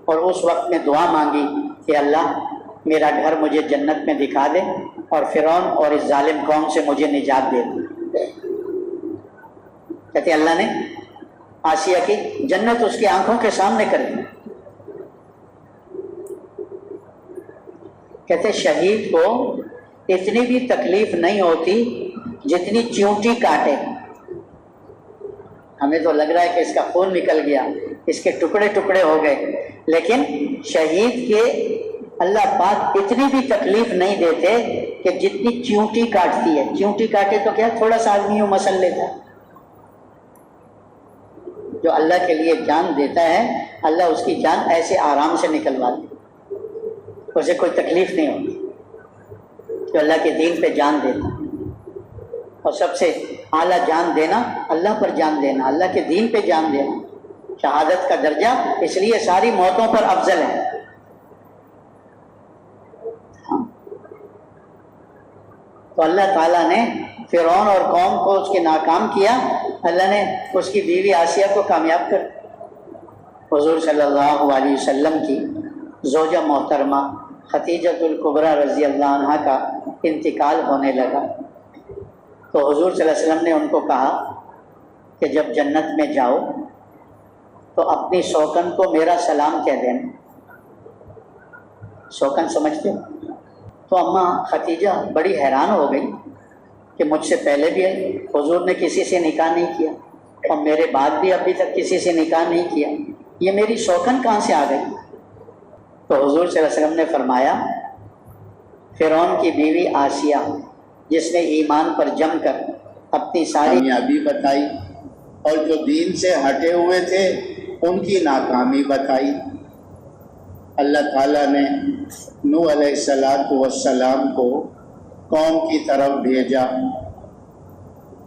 اور اس وقت میں دعا مانگی کہ اللہ میرا گھر مجھے جنت میں دکھا دے اور فرعون اور اس ظالم قوم سے مجھے نجات دے دے۔ کہتے اللہ نے آسیہ کی جنت اس کی آنکھوں کے سامنے کر دی۔ کہتے شہید کو اتنی بھی تکلیف نہیں ہوتی جتنی چیونٹی کاٹے۔ ہمیں تو لگ رہا ہے کہ اس کا خون نکل گیا، اس کے ٹکڑے ٹکڑے ہو گئے، لیکن شہید کے اللہ پاک اتنی بھی تکلیف نہیں دیتے کہ جتنی چیونٹی کاٹتی ہے۔ چیونٹی کاٹے تو کیا تھوڑا سا آدمی یوں مسل لیتا ہے، جو اللہ کے لیے جان دیتا ہے اللہ اس کی جان ایسے آرام سے نکلوا دے، اسے کوئی تکلیف نہیں ہوتی، جو اللہ کے دین پہ جان دیتا۔ اور سب سے اعلیٰ جان دینا اللہ پر جان دینا، اللہ کے دین پہ جان دینا، شہادت کا درجہ اس لیے ساری موتوں پر افضل ہے۔ تو اللہ تعالیٰ نے فرعون اور قوم کو اس کے ناکام کیا، اللہ نے اس کی بیوی آسیہ کو کامیاب کر دیا۔ حضور صلی اللہ علیہ وسلم کی زوجہ محترمہ خدیجۃ الکبریٰ رضی اللہ عنہا کا انتقال ہونے لگا، تو حضور صلی اللہ علیہ وسلم نے ان کو کہا کہ جب جنت میں جاؤ تو اپنی سوکن کو میرا سلام کہہ دینا۔ سوکن سمجھتے ہو؟ تو اماں خدیجہ بڑی حیران ہو گئی کہ مجھ سے پہلے بھی حضور نے کسی سے نکاح نہیں کیا اور میرے بعد بھی ابھی تک کسی سے نکاح نہیں کیا، یہ میری سوکن کہاں سے آ گئی؟ تو حضور صلی اللہ علیہ وسلم نے فرمایا فرعون کی بیوی آسیہ جس نے ایمان پر جم کر اپنی ساری کامیابی بتائی، اور جو دین سے ہٹے ہوئے تھے ان کی ناکامی بتائی۔ اللہ تعالیٰ نے نوح علیہ السلام کو قوم کی طرف بھیجا۔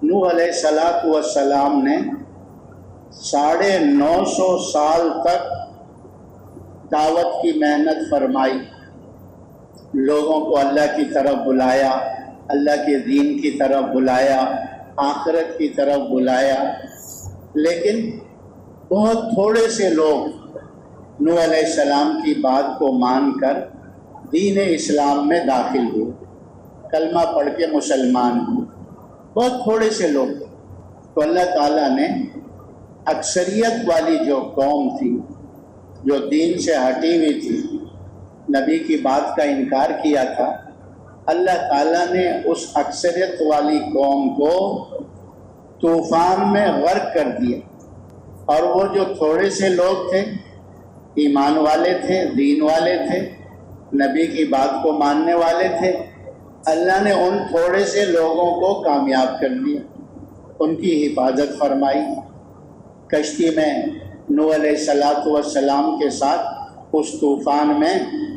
نوح علیہ السلام نے 950 سال تک دعوت کی محنت فرمائی، لوگوں کو اللہ کی طرف بلایا، اللہ کے دین کی طرف بلایا، آخرت کی طرف بلایا، لیکن بہت تھوڑے سے لوگ نوح علیہ السلام کی بات کو مان کر دین اسلام میں داخل ہوئے، کلمہ پڑھ کے مسلمان ہوئے، بہت تھوڑے سے لوگ۔ تو اللہ تعالیٰ نے اکثریت والی جو قوم تھی، جو دین سے ہٹی ہوئی تھی، نبی کی بات کا انکار کیا تھا، اللہ تعالیٰ نے اس اکثریت والی قوم کو طوفان میں غرق کر دیا، اور وہ جو تھوڑے سے لوگ تھے، ایمان والے تھے، دین والے تھے، نبی کی بات کو ماننے والے تھے، اللہ نے ان تھوڑے سے لوگوں کو کامیاب کر دیا، ان کی حفاظت فرمائی۔ کشتی میں نوح علیہ السلام کے ساتھ اس طوفان میں،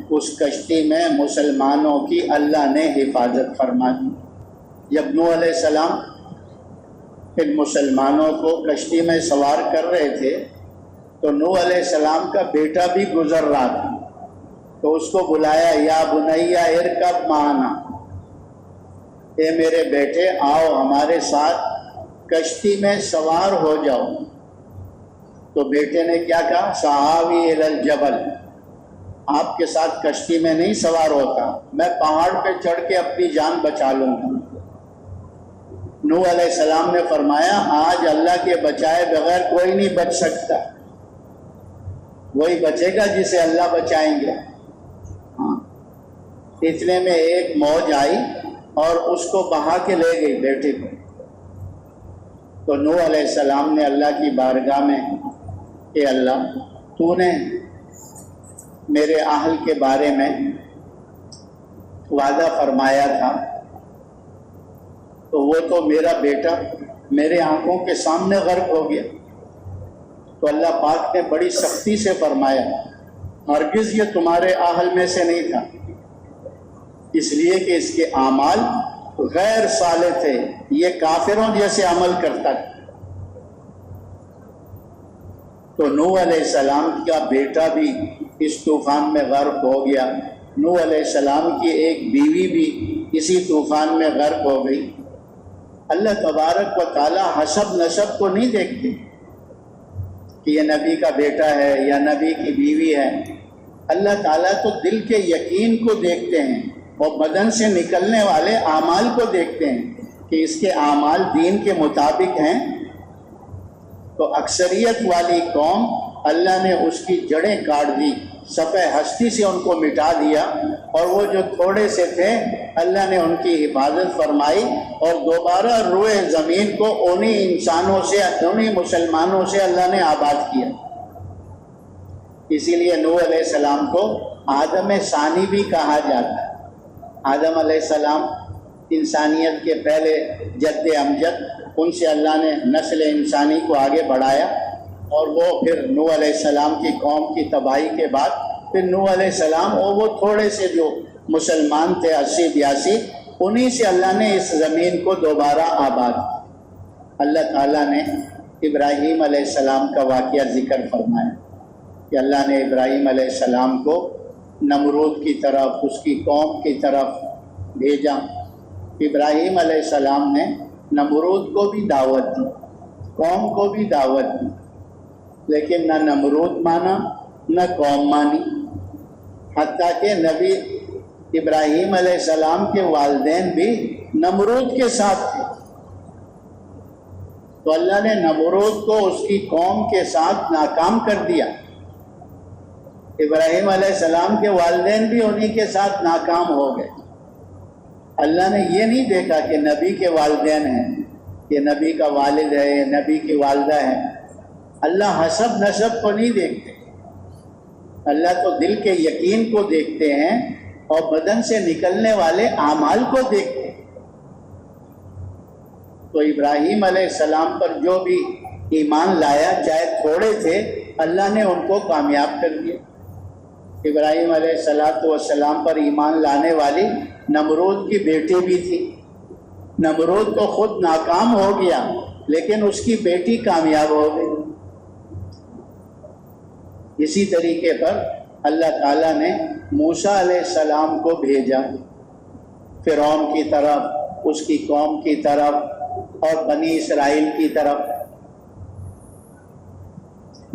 اس کشتی میں مسلمانوں کی اللہ نے حفاظت فرما دی۔ جب نوح علیہ السلام ان مسلمانوں کو کشتی میں سوار کر رہے تھے تو نوح علیہ السلام کا بیٹا بھی گزر رہا تھا، تو اس کو بلایا، یا بنیا ارکب معنا، اے میرے بیٹے آؤ ہمارے ساتھ کشتی میں سوار ہو جاؤ۔ تو بیٹے نے کیا کہا؟ سآوی الی الجبل، آپ کے ساتھ کشتی میں نہیں سوار ہوتا، میں پہاڑ پہ چڑھ کے اپنی جان بچا لوں گا۔ نوح علیہ السلام نے فرمایا، آج اللہ کے بچائے بغیر کوئی نہیں بچ سکتا، وہی بچے گا جسے اللہ بچائیں گے۔ اتنے میں ایک موج آئی اور اس کو بہا کے لے گئی بیٹے کو۔ تو نوح علیہ السلام نے اللہ کی بارگاہ میں، کہ اللہ تو نے میرے اہل کے بارے میں وعدہ فرمایا تھا، تو وہ تو میرا بیٹا میرے آنکھوں کے سامنے غرق ہو گیا۔ تو اللہ پاک نے بڑی سختی سے فرمایا، ہرگز یہ تمہارے اہل میں سے نہیں تھا، اس لیے کہ اس کے اعمال غیر صالح تھے، یہ کافروں جیسے عمل کرتا تھا۔ تو نوح علیہ السلام کا بیٹا بھی اس طوفان میں غرق ہو گیا، نوح علیہ السلام کی ایک بیوی بھی اسی طوفان میں غرق ہو گئی۔ اللہ تبارک و تعالی حسب نسب کو نہیں دیکھتے کہ یہ نبی کا بیٹا ہے یا نبی کی بیوی ہے، اللہ تعالیٰ تو دل کے یقین کو دیکھتے ہیں اور بدن سے نکلنے والے اعمال کو دیکھتے ہیں کہ اس کے اعمال دین کے مطابق ہیں۔ تو اکثریت والی قوم اللہ نے اس کی جڑیں کاٹ دی، صفحہ ہستی سے ان کو مٹا دیا، اور وہ جو تھوڑے سے تھے اللہ نے ان کی حفاظت فرمائی، اور دوبارہ روئے زمین کو انہی انسانوں سے، انہی مسلمانوں سے اللہ نے آباد کیا۔ اسی لیے نوح علیہ السلام کو آدم ثانی بھی کہا جاتا ہے۔ آدم علیہ السلام انسانیت کے پہلے جد امجد، ان سے اللہ نے نسل انسانی کو آگے بڑھایا، اور وہ پھر نوح علیہ السلام کی قوم کی تباہی کے بعد پھر نوح علیہ السلام اور وہ تھوڑے سے جو مسلمان تھے 80-82، انہی سے اللہ نے اس زمین کو دوبارہ آباد کیا۔ اللہ تعالیٰ نے ابراہیم علیہ السلام کا واقعہ ذکر فرمایا کہ اللہ نے ابراہیم علیہ السلام کو نمرود کی طرف، اس کی قوم کی طرف بھیجا۔ ابراہیم علیہ السلام نے نمرود کو بھی دعوت دی، قوم کو بھی دعوت دی، لیکن نہ نمرود مانا نہ قوم مانی، حتیٰ کہ نبی ابراہیم علیہ السلام کے والدین بھی نمرود کے ساتھ تھے۔ تو اللہ نے نمرود کو اس کی قوم کے ساتھ ناکام کر دیا۔ ابراہیم علیہ السلام کے والدین بھی انہی کے ساتھ ناکام ہو گئے۔ اللہ نے یہ نہیں دیکھا کہ نبی کے والدین ہیں، یہ نبی کا والد ہے، یہ نبی کی والدہ ہے۔ اللہ حسب نسب کو نہیں دیکھتے، اللہ تو دل کے یقین کو دیکھتے ہیں اور بدن سے نکلنے والے اعمال کو دیکھتے ہیں۔ تو ابراہیم علیہ السلام پر جو بھی ایمان لایا، چاہے تھوڑے تھے، اللہ نے ان کو کامیاب کر دیا۔ ابراہیم علیہ السلام پر ایمان لانے والی نمرود کی بیٹی بھی تھی۔ نمرود تو خود ناکام ہو گیا، لیکن اس کی بیٹی کامیاب ہو گئی۔ اسی طریقے پر اللہ تعالیٰ نے موسیٰ علیہ السلام کو بھیجا فرعون کی طرف، اس کی قوم کی طرف اور بنی اسرائیل کی طرف۔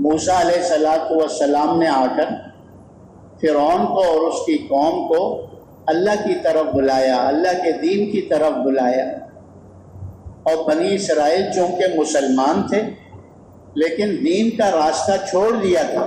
موسیٰ علیہ السلام نے آ کر فرعون کو اور اس کی قوم کو اللہ کی طرف بلایا، اللہ کے دین کی طرف بلایا، اور بنی اسرائیل چونکہ مسلمان تھے لیکن دین کا راستہ چھوڑ دیا تھا،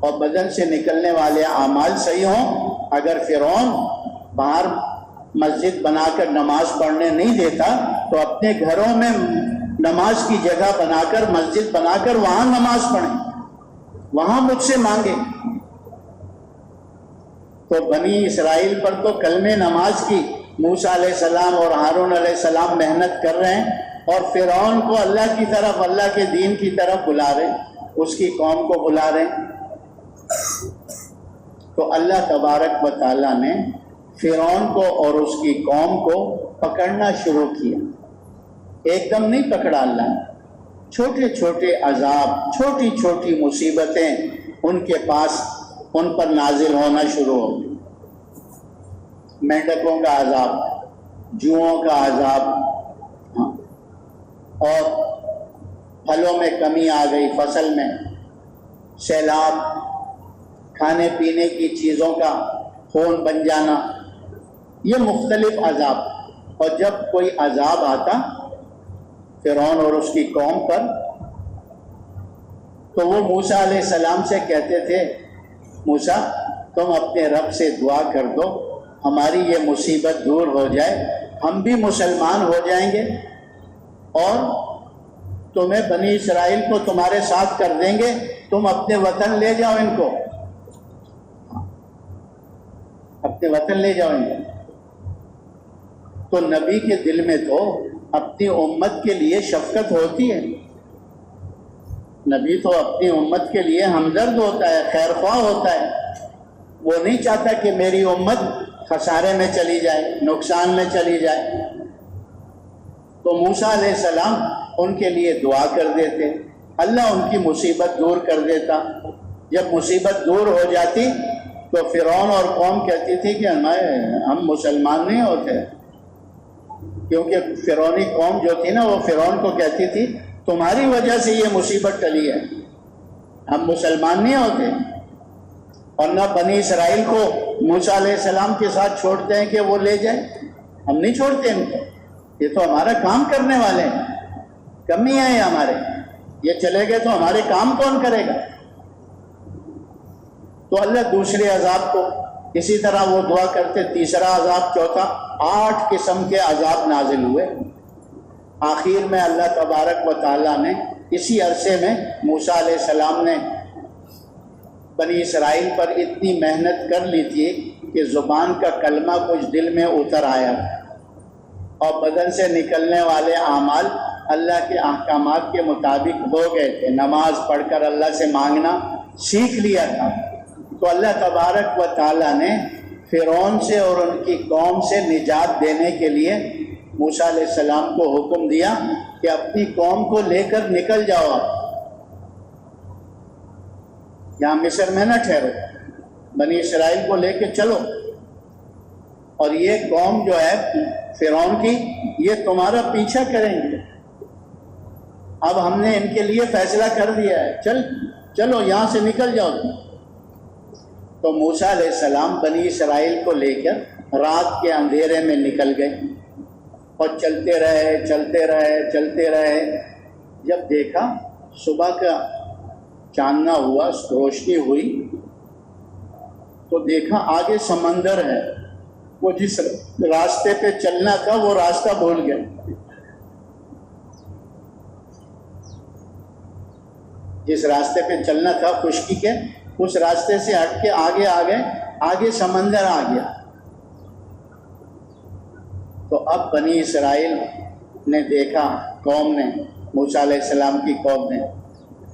اور بدن سے نکلنے والے اعمال صحیح ہوں. اگر فرعون باہر مسجد بنا کر نماز پڑھنے نہیں دیتا تو اپنے گھروں میں نماز کی جگہ بنا کر مسجد بنا کر وہاں نماز پڑھیں, وہاں مجھ سے مانگے. تو بنی اسرائیل پر تو کلمہ نماز کی موسیٰ علیہ السلام اور ہارون علیہ السلام محنت کر رہے ہیں, اور فرعون کو اللہ کی طرف, اللہ کے دین کی طرف بلا رہے ہیں, اس کی قوم کو بلا رہے ہیں. تو اللہ تبارک و تعالیٰ نے فرعون کو اور اس کی قوم کو پکڑنا شروع کیا. ایک دم نہیں پکڑا اللہ نے, چھوٹے چھوٹے عذاب, چھوٹی چھوٹی مصیبتیں ان کے پاس, ان پر نازل ہونا شروع ہو گئی. مینڈکوں کا عذاب, جوؤں کا عذاب, اور پھلوں میں کمی آ گئی, فصل میں سیلاب, کھانے پینے کی چیزوں کا خون بن جانا, یہ مختلف عذاب. اور جب کوئی عذاب آتا فرعون اور اس کی قوم پر تو وہ موسیٰ علیہ السلام سے کہتے تھے, موسیٰ تم اپنے رب سے دعا کر دو, ہماری یہ مصیبت دور ہو جائے, ہم بھی مسلمان ہو جائیں گے اور تمہیں بنی اسرائیل کو تمہارے ساتھ کر دیں گے, تم اپنے وطن لے جاؤ ان کو, اپنے وطن لے جاؤ ان کو. تو نبی کے دل میں تو اپنی امت کے لیے شفقت ہوتی ہے, نبی تو اپنی امت کے لیے ہمدرد ہوتا ہے, خیر خواہ ہوتا ہے. وہ نہیں چاہتا کہ میری امت خسارے میں چلی جائے, نقصان میں چلی جائے. تو موسیٰ علیہ السلام ان کے لیے دعا کر دیتے, اللہ ان کی مصیبت دور کر دیتا. جب مصیبت دور ہو جاتی تو فرعون اور قوم کہتی تھی کہ ہم مسلمان نہیں ہوتے, کیونکہ فرعونی قوم جو تھی نا وہ فرعون کو کہتی تھی تمہاری وجہ سے یہ مصیبت ٹلی ہے, ہم مسلمان نہیں ہوتے. اور نہ بنی اسرائیل کو موسیٰ علیہ السلام کے ساتھ چھوڑتے ہیں کہ وہ لے جائیں, ہم نہیں چھوڑتے ان کو, یہ تو ہمارا کام کرنے والے ہیں, کمی ہے ہمارے, یہ چلے گئے تو ہمارے کام کون کرے گا. تو اللہ دوسرے عذاب کو اسی طرح وہ دعا کرتے, تیسرا عذاب, چوتھا, 8 قسم کے عذاب نازل ہوئے. آخر میں اللہ تبارک و تعالیٰ نے اسی عرصے میں موسیٰ علیہ السلام نے بنی اسرائیل پر اتنی محنت کر لی تھی کہ زبان کا کلمہ کچھ دل میں اتر آیا اور بدن سے نکلنے والے اعمال اللہ کے احکامات کے مطابق ہو گئے تھے. نماز پڑھ کر اللہ سے مانگنا سیکھ لیا تھا. تو اللہ تبارک و تعالیٰ نے فرعون سے اور ان کی قوم سے نجات دینے کے لیے موسیٰ علیہ السلام کو حکم دیا کہ اپنی قوم کو لے کر نکل جاؤ, آپ یہاں مصر میں نہ ٹھہرو, بنی اسرائیل کو لے کے چلو. اور یہ قوم جو ہے فرعون کی, یہ تمہارا پیچھا کریں گے. اب ہم نے ان کے لیے فیصلہ کر دیا ہے, چلو یہاں سے نکل جاؤ. تو موسیٰ علیہ السلام بنی اسرائیل کو لے کر رات کے اندھیرے میں نکل گئے اور چلتے رہے. جب دیکھا صبح کا چاندنا ہوا, روشنی ہوئی, تو دیکھا آگے سمندر ہے. وہ جس راستے پہ چلنا تھا وہ راستہ بھول گئے. جس راستے پہ چلنا تھا خشکی کے, اس راستے سے ہٹ کے آگے سمندر آ گیا. تو اب بنی اسرائیل نے دیکھا, قوم نے, موسیٰ علیہ السلام کی قوم نے,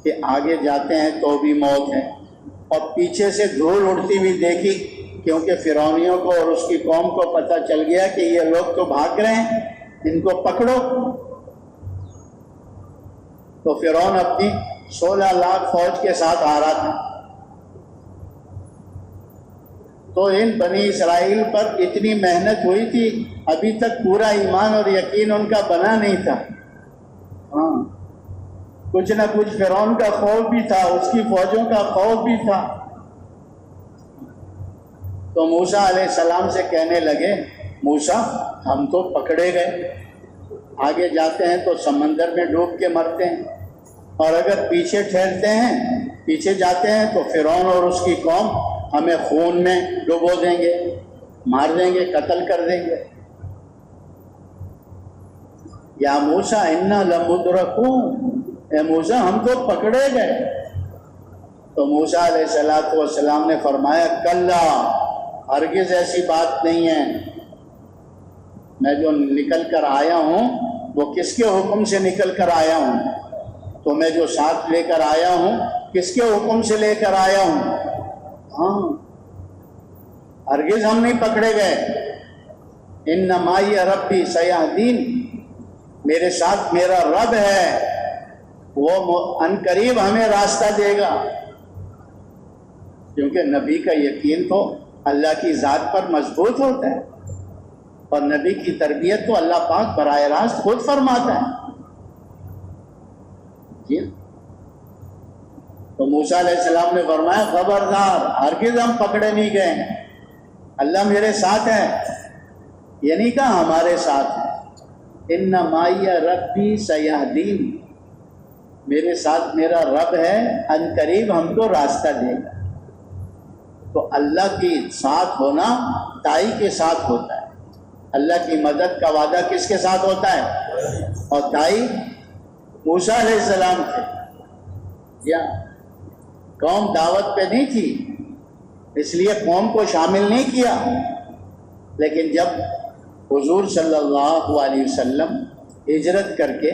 کہ آگے جاتے ہیں تو بھی موت ہے. اور پیچھے سے دھول اڑتی ہوئی دیکھی, کیونکہ فرعونیوں کو اور اس کی قوم کو پتہ چل گیا کہ یہ لوگ تو بھاگ رہے ہیں, ان کو پکڑو. تو فرعون اپنی 16 لاکھ فوج کے ساتھ آ رہا تھا. تو ان بنی اسرائیل پر اتنی محنت ہوئی تھی, ابھی تک پورا ایمان اور یقین ان کا بنا نہیں تھا. کچھ نہ کچھ فرعون کا خوف بھی تھا, اس کی فوجوں کا خوف بھی تھا. تو موسیٰ علیہ السلام سے کہنے لگے, موسیٰ ہم تو پکڑے گئے, آگے جاتے ہیں تو سمندر میں ڈوب کے مرتے ہیں, اور اگر پیچھے ٹھہرتے ہیں پیچھے جاتے ہیں تو فرعون اور اس کی قوم ہمیں خون میں ڈبو دیں گے، مار دیں گے، قتل کر دیں گے۔ یا موسیٰ انا لمدرکون، اے موسیٰ ہم تو پکڑے گئے۔ تو موسیٰ علیہ السلام نے فرمایا کلا، ہرگز ایسی بات نہیں ہے، میں جو نکل کر آیا ہوں وہ کس کے حکم سے نکل کر آیا ہوں، تو میں جو ساتھ لے کر آیا ہوں کس کے حکم سے لے کر آیا ہوں؟ ہاں، ہرگز ہم نہیں پکڑے گئے۔ ان معی ربی سیہدین، میرے ساتھ میرا رب ہے، وہ عنقریب ہمیں راستہ دے گا۔ کیونکہ نبی کا یقین تو اللہ کی ذات پر مضبوط ہوتا ہے، اور نبی کی تربیت تو اللہ پاک براہ راست خود فرماتا ہے۔ جی، تو موسیٰ علیہ السلام نے فرمایا خبردار، ہرگز ہم پکڑے نہیں گئے ہیں، اللہ میرے ساتھ ہے۔ یہ نہیں کہا ہمارے ساتھ ہے، ان معی ربی سیہدین، میرے ساتھ میرا رب ہے، عنقریب ہم کو راستہ دے گا۔ تو اللہ کی ساتھ ہونا دائی کے ساتھ ہوتا ہے، اللہ کی مدد کا وعدہ کس کے ساتھ ہوتا ہے؟ اور دائی موسیٰ علیہ السلام تھے، یا قوم دعوت پہ نہیں تھی اس لیے قوم کو شامل نہیں کیا، لیکن جب حضور صلی اللہ علیہ وسلم ہجرت کر کے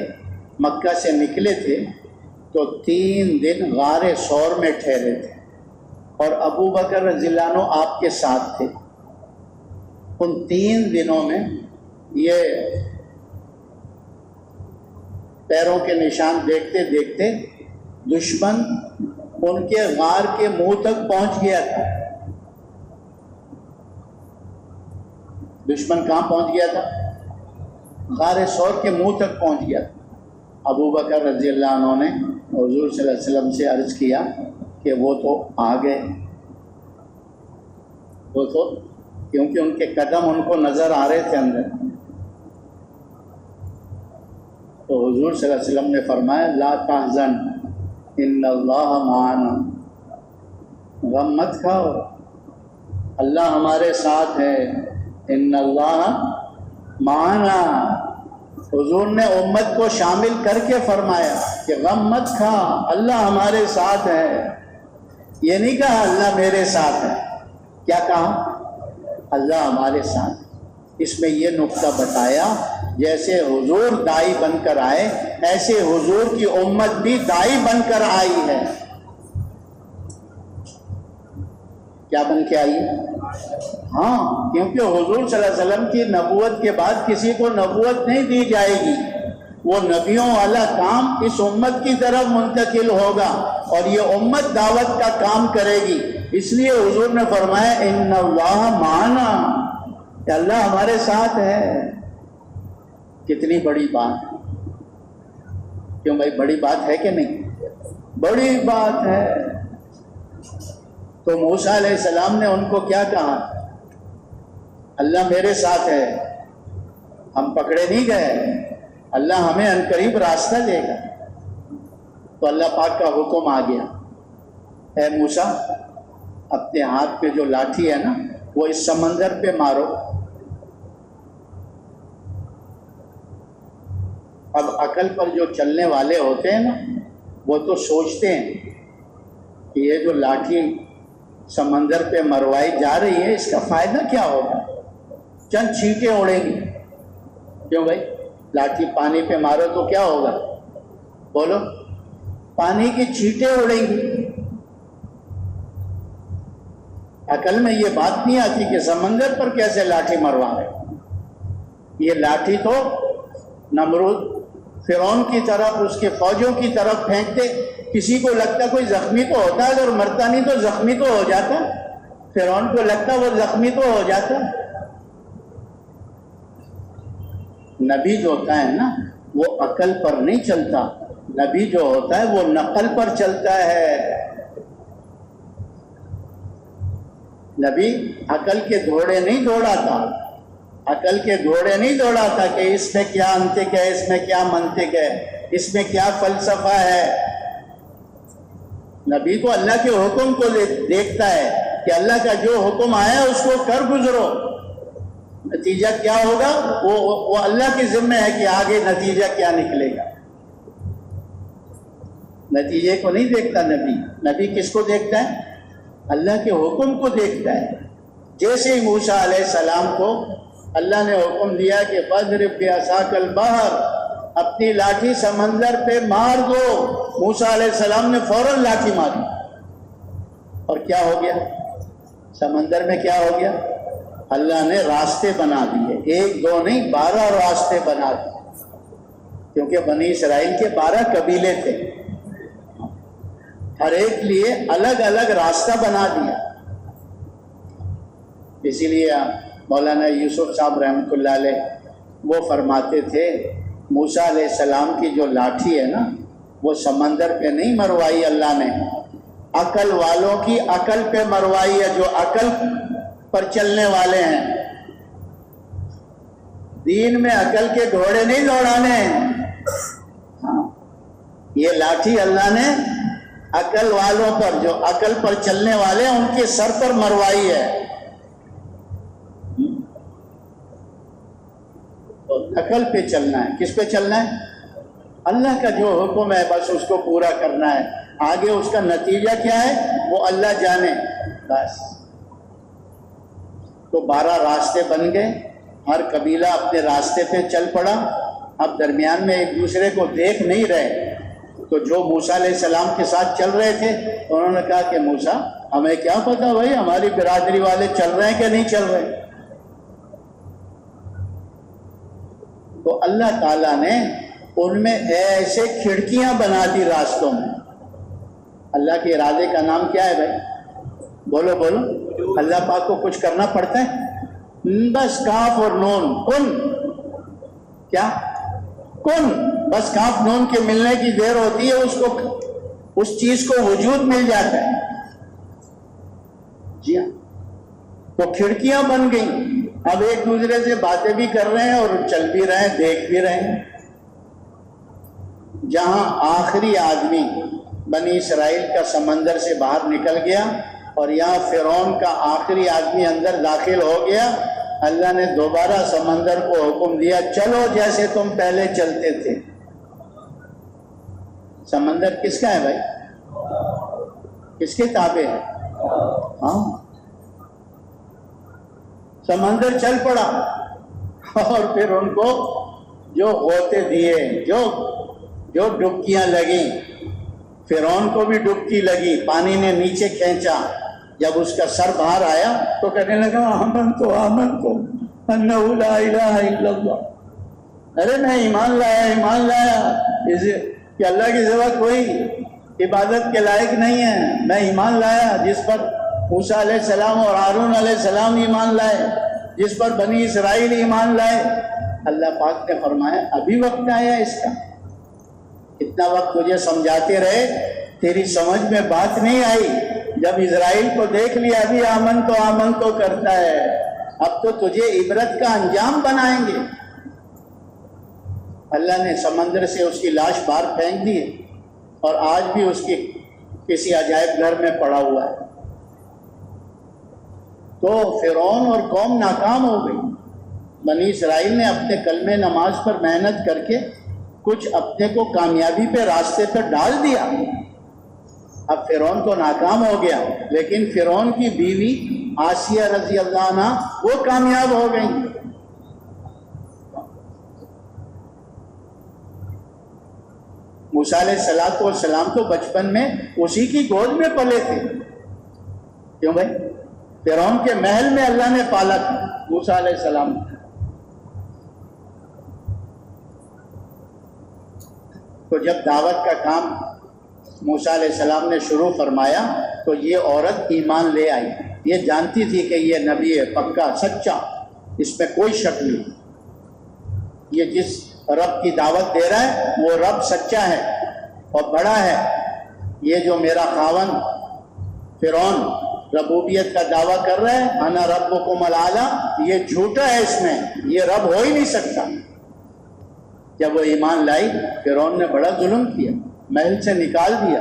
مکہ سے نکلے تھے تو 3 دن غار ثور میں ٹھہرے تھے، اور ابو بکر رضی اللہ عنہ آپ کے ساتھ تھے۔ ان 3 دنوں میں یہ پیروں کے نشان دیکھتے دیکھتے دشمن ان کے غار کے منہ تک پہنچ گیا تھا۔ دشمن کہاں پہنچ گیا تھا؟ غار ثور کے منہ تک پہنچ گیا تھا۔ ابو بکر رضی اللہ عنہ نے حضور صلی اللہ علیہ وسلم سے عرض کیا کہ وہ تو آ گئے، وہ تو، کیونکہ ان کے قدم ان کو نظر آ رہے تھے اندر۔ تو حضور صلی اللہ علیہ وسلم نے فرمایا لا تحزن ان اللہ معنا، غم مت کھاؤ، اللہ ہمارے ساتھ ہے۔ ان اللہ معنا، حضور نے امت کو شامل کر کے فرمایا کہ غم مت کھا، اللہ ہمارے ساتھ ہے۔ یہ نہیں کہا اللہ میرے ساتھ ہے، کیا کہا؟ اللہ ہمارے ساتھ۔ اس میں یہ نقطہ بتایا جیسے حضور دائی بن کر آئے ایسے حضور کی امت بھی دائی بن کر آئی ہے۔ کیا بن کے آئی ہے؟ ہاں، کیونکہ حضور صلی اللہ علیہ وسلم کی نبوت کے بعد کسی کو نبوت نہیں دی جائے گی، وہ نبیوں والا کام اس امت کی طرف منتقل ہوگا، اور یہ امت دعوت کا کام کرے گی۔ اس لیے حضور نے فرمایا ان اللہ معنا، کہ اللہ ہمارے ساتھ ہے۔ کتنی بڑی بات ہے، کیوں بھائی بڑی بات ہے کہ نہیں؟ بڑی بات ہے۔ تو موسیٰ علیہ السلام نے ان کو کیا کہا؟ اللہ میرے ساتھ ہے، ہم پکڑے نہیں گئے، اللہ ہمیں عنقریب راستہ دے گا۔ تو اللہ پاک کا حکم آ گیا، اے موسیٰ اپنے ہاتھ پہ جو لاٹھی ہے نا وہ اس سمندر پہ مارو۔ اب عقل پر جو چلنے والے ہوتے ہیں نا وہ تو سوچتے ہیں کہ یہ جو لاٹھی سمندر پہ مروائی جا رہی ہے اس کا فائدہ کیا ہوگا؟ چند چھینٹیں اڑیں گی۔ کیوں بھائی؟ لاٹھی پانی پہ مارو تو کیا ہوگا؟ بولو، پانی کی چھینٹیں اڑیں گی۔ عقل میں یہ بات نہیں آتی کہ سمندر پر کیسے لاٹھی مروا رہے۔ یہ لاٹھی تو نمرود فرعون کی طرف، اس کے فوجوں کی طرف پھینکتے، کسی کو لگتا کوئی زخمی تو ہوتا، اگر مرتا نہیں تو زخمی تو ہو جاتا، فرعون کو لگتا وہ زخمی تو ہو جاتا۔ نبی جو ہوتا ہے نا وہ عقل پر نہیں چلتا، نبی جو ہوتا ہے وہ نقل پر چلتا ہے۔ نبی عقل کے گھوڑے نہیں دوڑاتا، عقل کے گھوڑے نہیں دوڑاتا کہ اس میں کیا انتق ہے، اس میں کیا منطق ہے، اس میں کیا فلسفہ ہے۔ نبی تو اللہ کے حکم کو دیکھتا ہے کہ اللہ کا جو حکم آیا اس کو کر گزرو، نتیجہ کیا ہوگا وہ اللہ کے ذمہ ہے کہ آگے نتیجہ کیا نکلے گا۔ نتیجے کو نہیں دیکھتا نبی، نبی کس کو دیکھتا ہے؟ اللہ کے حکم کو دیکھتا ہے۔ جیسے ہی موسیٰ علیہ السلام کو اللہ نے حکم دیا کہ فَاضْرِبْ بِعَصَاكَ الْبَحْرَ، اپنی لاٹھی سمندر پہ مار دو، موسیٰ علیہ السلام نے فوراً لاٹھی ماری، اور کیا ہو گیا؟ سمندر میں کیا ہو گیا؟ اللہ نے راستے بنا دیے، 1 2 نہیں 12 راستے بنا دیے، کیونکہ بنی اسرائیل کے 12 قبیلے تھے، ہر ایک لیے الگ الگ راستہ بنا دیا۔ اسی لیے مولانا یوسف صاحب رحمۃ اللہ علیہ وہ فرماتے تھے موسیٰ علیہ السلام کی جو لاٹھی ہے نا، وہ سمندر پہ نہیں مروائی اللہ نے، عقل والوں کی عقل پہ مروائی ہے، جو عقل پر چلنے والے ہیں۔ دین میں عقل کے گھوڑے نہیں دوڑانے ہیں، یہ لاٹھی اللہ نے عقل والوں پر، جو عقل پر چلنے والے ہیں ان کے سر پر مروائی ہے۔ عقل پہ چلنا ہے، کس پہ چلنا ہے؟ اللہ کا جو حکم ہے بس اس کو پورا کرنا ہے، آگے اس کا نتیجہ کیا ہے وہ اللہ جانے بس۔ تو 12 راستے بن گئے، ہر قبیلہ اپنے راستے پہ چل پڑا، اب درمیان میں ایک دوسرے کو دیکھ نہیں رہے، تو جو موسیٰ علیہ السلام کے ساتھ چل رہے تھے انہوں نے کہا کہ موسیٰ ہمیں کیا پتا بھائی ہماری برادری والے چل رہے ہیں کہ نہیں چل رہے۔ تو اللہ تعالیٰ نے ان میں ایسے کھڑکیاں بنا دی راستوں میں۔ اللہ کے ارادے کا نام کیا ہے بھائی؟ بولو بولو۔ اللہ پاک کو کچھ کرنا پڑتا ہے؟ بس کاف اور نون، کن، کیا کن، بس کاف نون کے ملنے کی دیر ہوتی ہے، اس کو اس چیز کو وجود مل جاتا ہے۔ جی ہاں، تو کھڑکیاں بن گئیں، اب ایک دوسرے سے باتیں بھی کر رہے ہیں اور چل بھی رہے ہیں، دیکھ بھی رہے ہیں۔ جہاں آخری آدمی بنی اسرائیل کا سمندر سے باہر نکل گیا اور یہاں فرعون کا آخری آدمی اندر داخل ہو گیا، اللہ نے دوبارہ سمندر کو حکم دیا چلو جیسے تم پہلے چلتے تھے۔ سمندر کس کا ہے بھائی؟ کس کے تابع ہے؟ ہاں، سمندر چل پڑا اور پھر ان کو جو غوطے دیے، جو ڈبکیاں لگیں، فرعون کو بھی ڈبکی لگی، پانی نے نیچے کھینچا، جب اس کا سر باہر آیا تو کہنے لگا آمنت انہ لا الہ الا اللہ، ارے میں ایمان لایا کہ اللہ کی سوا کوئی عبادت کے لائق نہیں ہے، میں ایمان لایا جس پر موسیٰ علیہ السلام اور ہارون علیہ السلام ایمان لائے، جس پر بنی اسرائیل ایمان لائے۔ اللہ پاک نے فرمایا ابھی وقت آیا اس کا، اتنا وقت تجھے سمجھاتے رہے، تیری سمجھ میں بات نہیں آئی، جب اسرائیل کو دیکھ لیا ابھی آمن تو کرتا ہے، اب تو تجھے عبرت کا انجام بنائیں گے۔ اللہ نے سمندر سے اس کی لاش باہر پھینک دی اور آج بھی اس کی کسی عجائب گھر میں پڑا ہوا ہے۔ تو فرعون اور قوم ناکام ہو گئی، بنی اسرائیل نے اپنے کلمہ نماز پر محنت کر کے کچھ اپنے کو کامیابی پہ راستے پہ ڈال دیا، اب فرعون تو ناکام ہو گیا، لیکن فرعون کی بیوی آسیہ رضی اللہ عنہ وہ کامیاب ہو گئی۔ موسیٰ علیہ السلام تو بچپن میں اسی کی گود میں پلے تھے، کیوں بھائی؟ فرعون کے محل میں اللہ نے پالا تھا موسیٰ علیہ السلام۔ تو جب دعوت کا کام موسیٰ علیہ السلام نے شروع فرمایا تو یہ عورت ایمان لے آئی، یہ جانتی تھی کہ یہ نبی ہے پکا سچا، اس میں کوئی شک نہیں، یہ جس رب کی دعوت دے رہا ہے وہ رب سچا ہے اور بڑا ہے، یہ جو میرا خاون فرعون ربوبیت کا دعویٰ کر رہا ہے انا ربکم الاعلی، یہ جھوٹا ہے، اس میں یہ رب ہو ہی نہیں سکتا۔ جب وہ ایمان لائی، فرعون نے بڑا ظلم کیا، محل سے نکال دیا،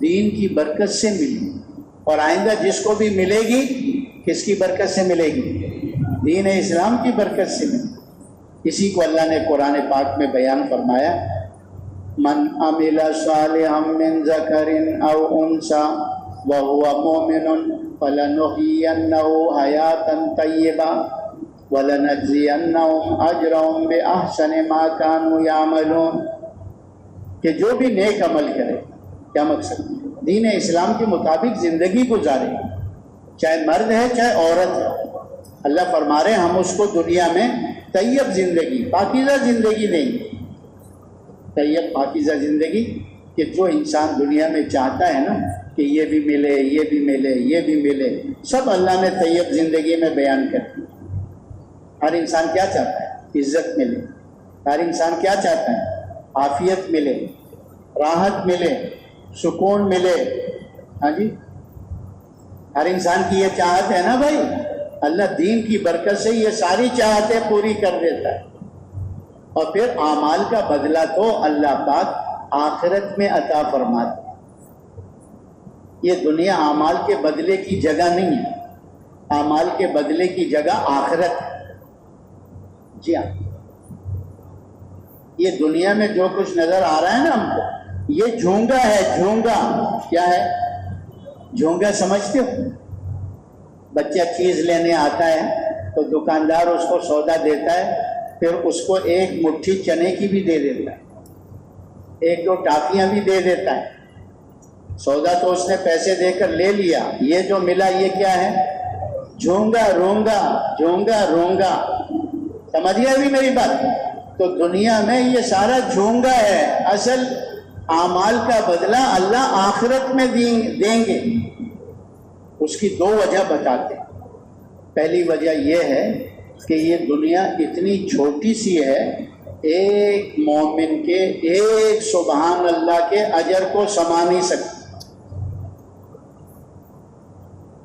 دین کی برکت سے ملی، اور آئندہ جس کو بھی ملے گی کس کی برکت سے ملے گی؟ دین اسلام کی برکت سے ملے گی۔ اسی کو اللہ نے قرآن پاک میں بیان فرمایا، من عمل صالحا من ذکر او انثى وهو مؤمن فلنحيينه حياة طیبة ولنجزینهم اجرهم باحسن ما كانوا يعملون، کہ جو بھی نیک عمل کرے، کیا مقصد؟ دین اسلام کے مطابق زندگی گزارے، چاہے مرد ہے چاہے عورت ہے۔ اللہ فرما رہے ہیں ہم اس کو دنیا میں طیب زندگی، پاکیزہ زندگی دیں گے۔ طیب پاکیزہ زندگی کہ جو انسان دنیا میں چاہتا ہے نا کہ یہ بھی ملے، یہ بھی ملے، یہ بھی ملے، سب اللہ نے طیب زندگی میں بیان کر دیا۔ ہر انسان کیا چاہتا ہے؟ عزت ملے۔ ہر انسان کیا چاہتا ہے؟ عافیت ملے، راحت ملے، سکون ملے۔ ہاں جی، ہر انسان کی یہ چاہت ہے نا بھائی۔ اللہ دین کی برکت سے یہ ساری چاہتیں پوری کر دیتا ہے، اور پھر اعمال کا بدلہ تو اللہ پاک آخرت میں عطا فرماتا ہے۔ یہ دنیا اعمال کے بدلے کی جگہ نہیں ہے، اعمال کے بدلے کی جگہ آخرت ہے۔ جی ہاں، یہ دنیا میں جو کچھ نظر آ رہا ہے نا ہم کو، یہ جھونگا ہے۔ جھونگا کیا ہے؟ جھونگا سمجھتے ہو؟ بچہ چیز لینے آتا ہے تو دکاندار اس کو سودا دیتا ہے، پھر اس کو ایک مٹھی چنے کی بھی دے دیتا ہے، ایک دو ٹافیاں بھی دے دیتا ہے۔ سودا تو اس نے پیسے دے کر لے لیا، یہ جو ملا یہ کیا ہے؟ جھونگا رونگا، جھونگا رونگا۔ سمجھ گئے بھی میری بات؟ تو دنیا میں یہ سارا جھونگا ہے، اصل اعمال کا بدلہ اللہ آخرت میں دیں گے۔ اس کی دو وجہ بتاتے ہیں۔ پہلی وجہ یہ ہے کہ یہ دنیا اتنی چھوٹی سی ہے، ایک مومن کے ایک سبحان اللہ کے اجر کو سما نہیں سکتی۔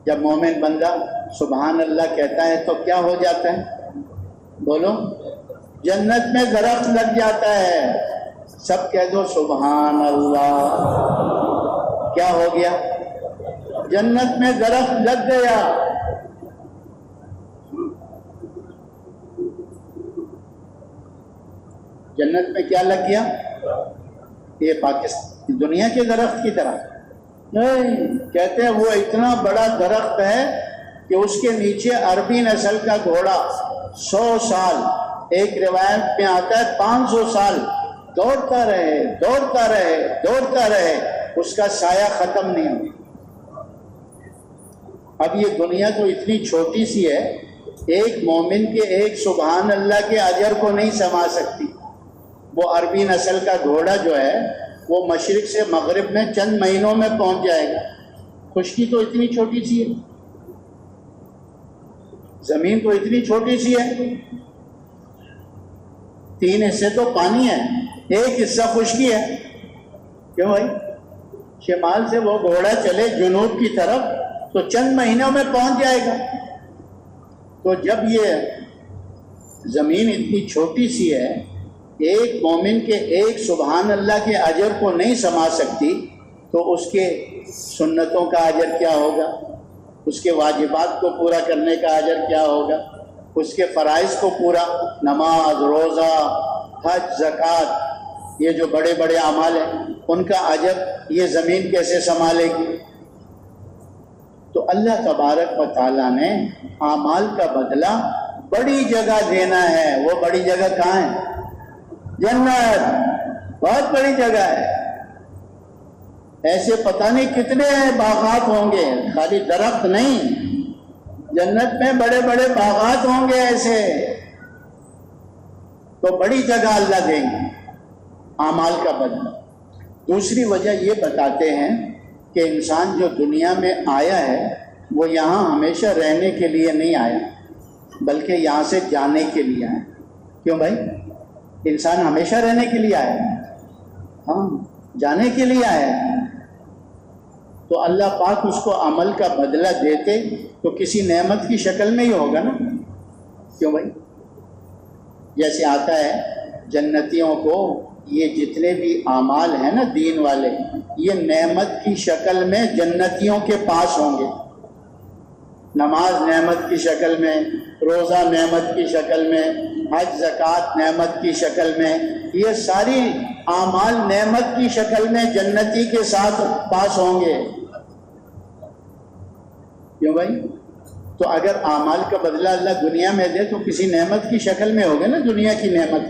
جب مومن بندہ سبحان اللہ کہتا ہے تو کیا ہو جاتا ہے؟ بولو، جنت میں درخت لگ جاتا ہے۔ سب کہہ دو سبحان اللہ، کیا ہو گیا؟ جنت میں درخت لگ گیا۔ جنت میں کیا لگ گیا؟ یہ پاکستان دنیا کے درخت کی طرح نہیں، کہتے ہیں وہ اتنا بڑا درخت ہے کہ اس کے نیچے عربی نسل کا گھوڑا 100 سال، ایک روایت میں آتا ہے 500 سال دوڑتا رہے، دوڑتا رہے، دوڑتا رہے، اس کا سایہ ختم نہیں ہوتا۔ اب یہ دنیا تو اتنی چھوٹی سی ہے، ایک مومن کے ایک سبحان اللہ کے اجر کو نہیں سما سکتی۔ وہ عربی نسل کا گھوڑا جو ہے وہ مشرق سے مغرب میں چند مہینوں میں پہنچ جائے گا۔ خشکی تو اتنی چھوٹی سی ہے، زمین تو اتنی چھوٹی سی ہے، 3 حصے تو پانی ہے، ایک حصہ خشکی ہے۔ کیوں بھائی؟ شمال سے وہ گھوڑا چلے جنوب کی طرف تو چند مہینوں میں پہنچ جائے گا۔ تو جب یہ زمین اتنی چھوٹی سی ہے، ایک مومن کے ایک سبحان اللہ کے اجر کو نہیں سما سکتی، تو اس کے سنتوں کا اجر کیا ہوگا؟ اس کے واجبات کو پورا کرنے کا اجر کیا ہوگا؟ اس کے فرائض کو پورا، نماز، روزہ، حج، زکوٰۃ، یہ جو بڑے بڑے اعمال ہیں ان کا اجر یہ زمین کیسے سنبھالے گی؟ تو اللہ تبارک و تعالیٰ نے اعمال کا بدلہ بڑی جگہ دینا ہے۔ وہ بڑی جگہ کہاں ہے؟ جنت، بہت بڑی جگہ ہے۔ ایسے پتہ نہیں کتنے باغات ہوں گے، خالی درخت نہیں، جنت میں بڑے بڑے باغات ہوں گے ایسے۔ تو بڑی جگہ اللہ دیں گے اعمال کا بدلہ۔ دوسری وجہ یہ بتاتے ہیں کہ انسان جو دنیا میں آیا ہے وہ یہاں ہمیشہ رہنے کے لیے نہیں آیا، بلکہ یہاں سے جانے کے لیے آیا۔ کیوں بھائی؟ انسان ہمیشہ رہنے کے لیے آیا؟ ہاں، جانے کے لیے آیا۔ تو اللہ پاک اس کو عمل کا بدلہ دیتے تو کسی نعمت کی شکل میں ہی ہوگا نا۔ کیوں بھائی؟ جیسے آتا ہے جنتیوں کو یہ جتنے بھی اعمال ہیں نا دین والے، یہ نعمت کی شکل میں جنتیوں کے پاس ہوں گے. نماز نعمت کی شکل میں، روزہ نعمت کی شکل میں، حج زکوٰۃ نعمت کی شکل میں، یہ ساری اعمال نعمت کی شکل میں جنتی کے ساتھ پاس ہوں گے. کیوں بھائی؟ تو اگر اعمال کا بدلہ اللہ دنیا میں دے تو کسی نعمت کی شکل میں ہوگا نا، دنیا کی نعمت.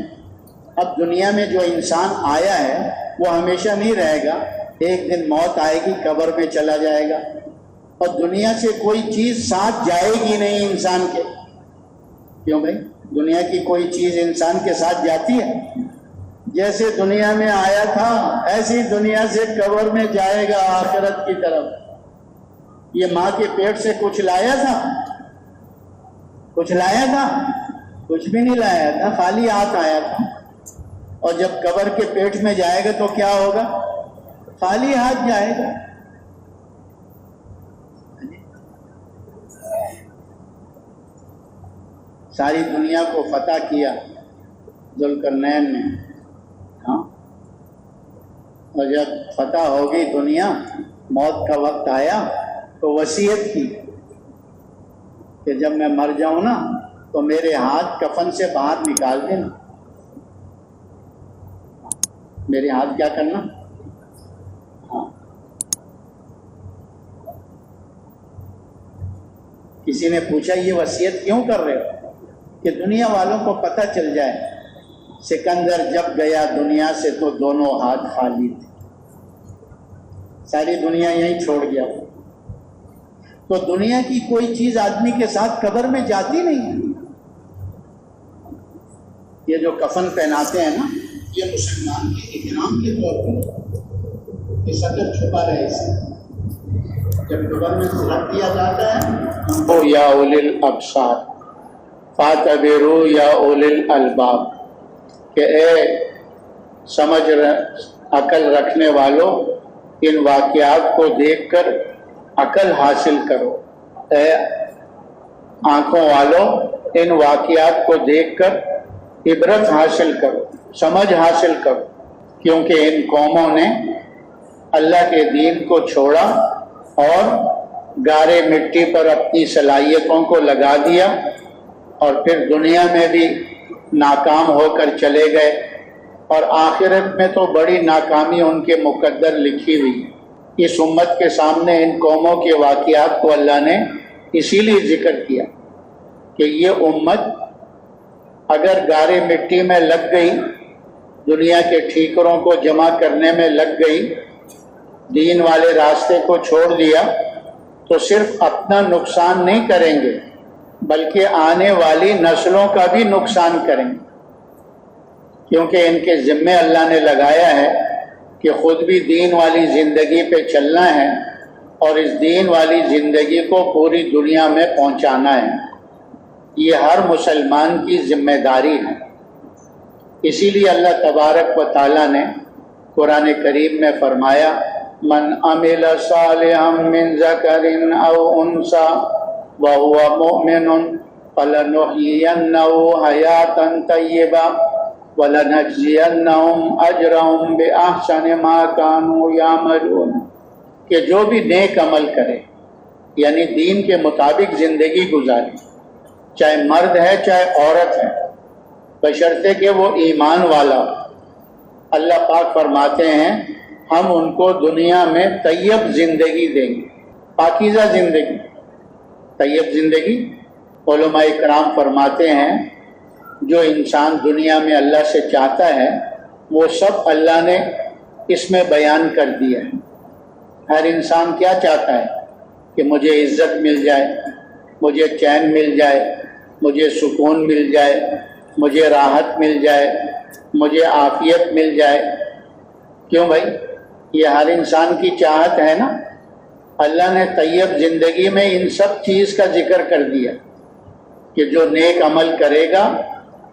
اب دنیا میں جو انسان آیا ہے وہ ہمیشہ نہیں رہے گا، ایک دن موت آئے گی، قبر میں چلا جائے گا، اور دنیا سے کوئی چیز ساتھ جائے گی نہیں انسان کے. کیوں بھائی؟ دنیا کی کوئی چیز انسان کے ساتھ جاتی ہے؟ جیسے دنیا میں آیا تھا ایسی دنیا سے قبر میں جائے گا آخرت کی طرف. یہ ماں کے پیٹ سے کچھ لایا تھا؟ کچھ لایا تھا؟ کچھ بھی نہیں لایا تھا، خالی ہاتھ آیا تھا. اور جب قبر کے پیٹ میں جائے گا تو کیا ہوگا؟ خالی ہاتھ جائے گا. ساری دنیا کو فتح کیا ذوالقرنین نے، ہاں، اور جب فتح ہو گئی دنیا، موت کا وقت آیا تو وصیت کی کہ جب میں مر جاؤں نا تو میرے ہاتھ کفن سے باہر نکال دینا. میرے ہاتھ کیا کرنا؟ ہاں. کسی نے پوچھا یہ وصیت کیوں کر رہے ہو؟ کہ دنیا والوں کو پتہ چل جائے سکندر جب گیا دنیا سے تو دونوں ہاتھ خالی تھے، ساری دنیا یہیں چھوڑ گیا. تو دنیا کی کوئی چیز آدمی کے ساتھ قبر میں جاتی نہیں ہے. یہ جو کفن پہناتے ہیں نا، یہ مسلمان کے اکرام کے طور پر یہ شکل چھپا رہے اسے. جب قبر میں رکھ دیا جاتا ہے تو یا اولی الابصار فاعتبروا یا اولی الالباب، کہ اے سمجھ عقل رکھنے والوں ان واقعات کو دیکھ کر عقل حاصل کرو. اے آنکھوں والوں ان واقعات کو دیکھ کر عبرت حاصل کرو، سمجھ حاصل کرو. کیونکہ ان قوموں نے اللہ کے دین کو چھوڑا اور گارے مٹی پر اپنی صلاحیتوں کو لگا دیا، اور پھر دنیا میں بھی ناکام ہو کر چلے گئے، اور آخرت میں تو بڑی ناکامی ان کے مقدر لکھی ہوئی. اس امت کے سامنے ان قوموں کے واقعات کو اللہ نے اسی لیے ذکر کیا کہ یہ امت اگر گارے مٹی میں لگ گئی، دنیا کے ٹھیکروں کو جمع کرنے میں لگ گئی، دین والے راستے کو چھوڑ دیا، تو صرف اپنا نقصان نہیں کریں گے بلکہ آنے والی نسلوں کا بھی نقصان کریں گے. کیونکہ ان کے ذمے اللہ نے لگایا ہے کہ خود بھی دین والی زندگی پہ چلنا ہے اور اس دین والی زندگی کو پوری دنیا میں پہنچانا ہے. یہ ہر مسلمان کی ذمہ داری ہے. اسی لیے اللہ تبارک و تعالیٰ نے قرآن کریم میں فرمایا من عمل صالحا من ذکر او انثى وهو مؤمن فلنحيينه حیاتا طیبہ وَلَنَجْزِيَنَّهُمْ أَجْرَهُمْ بِأَحْسَنِ مَا كَانُوا يَعْمَلُونَ، کہ جو بھی نیک عمل کرے یعنی دین کے مطابق زندگی گزارے، چاہے مرد ہے چاہے عورت ہے، بشرطے کہ وہ ایمان والا. اللہ پاک فرماتے ہیں ہم ان کو دنیا میں طیب زندگی دیں گے، پاکیزہ زندگی. طیب زندگی علماء اکرام فرماتے ہیں جو انسان دنیا میں اللہ سے چاہتا ہے وہ سب اللہ نے اس میں بیان کر دیا ہے. ہر انسان کیا چاہتا ہے کہ مجھے عزت مل جائے، مجھے چین مل جائے، مجھے سکون مل جائے، مجھے راحت مل جائے، مجھے عافیت مل جائے. کیوں بھائی؟ یہ ہر انسان کی چاہت ہے نا. اللہ نے طیب زندگی میں ان سب چیز کا ذکر کر دیا کہ جو نیک عمل کرے گا،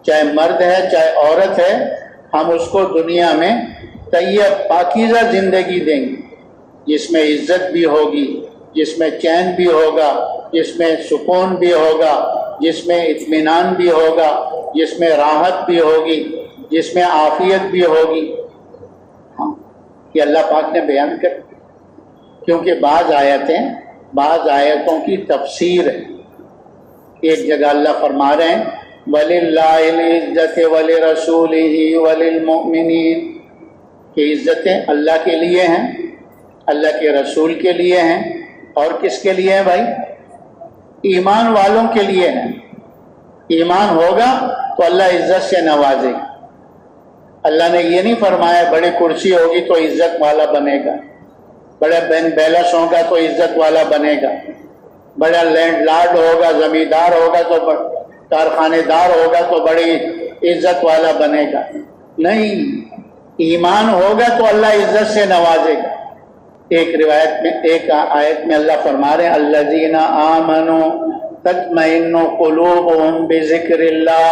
چاہے مرد ہے چاہے عورت ہے، ہم اس کو دنیا میں طیب پاکیزہ زندگی دیں گے جس میں عزت بھی ہوگی، جس میں چین بھی ہوگا، جس میں سکون بھی ہوگا، جس میں اطمینان بھی ہوگا، جس میں راحت بھی ہوگی، جس میں عافیت بھی ہوگی. ہاں، یہ اللہ پاک نے بیان کر، کیونکہ بعض آیتوں کی تفسیر ہے۔ ایک جگہ اللہ فرما رہے ہیں وَلِلَّهِ الْعِزَّةُ وَلِرَسُولِهِ وَلِلْمُؤْمِنِينَ کہ عزتیں اللہ کے لیے ہیں، اللہ کے رسول کے لیے ہیں، اور کس کے لیے ہیں بھائی؟ ایمان والوں کے لیے ہیں۔ ایمان ہوگا تو اللہ عزت سے نوازے گا۔ اللہ نے یہ نہیں فرمایا بڑی کرسی ہوگی تو عزت والا بنے گا، بڑا بیلس ہوگا تو عزت والا بنے گا، بڑا لینڈ لارڈ ہوگا، زمیندار ہوگا تو کارخانے دار ہوگا تو بڑی عزت والا بنے گا۔ نہیں، ایمان ہوگا تو اللہ عزت سے نوازے گا۔ ایک روایت میں، ایک آیت میں اللہ فرما رہے ہیں الذین آمنوا تطمئن قلوبهم بذکر اللہ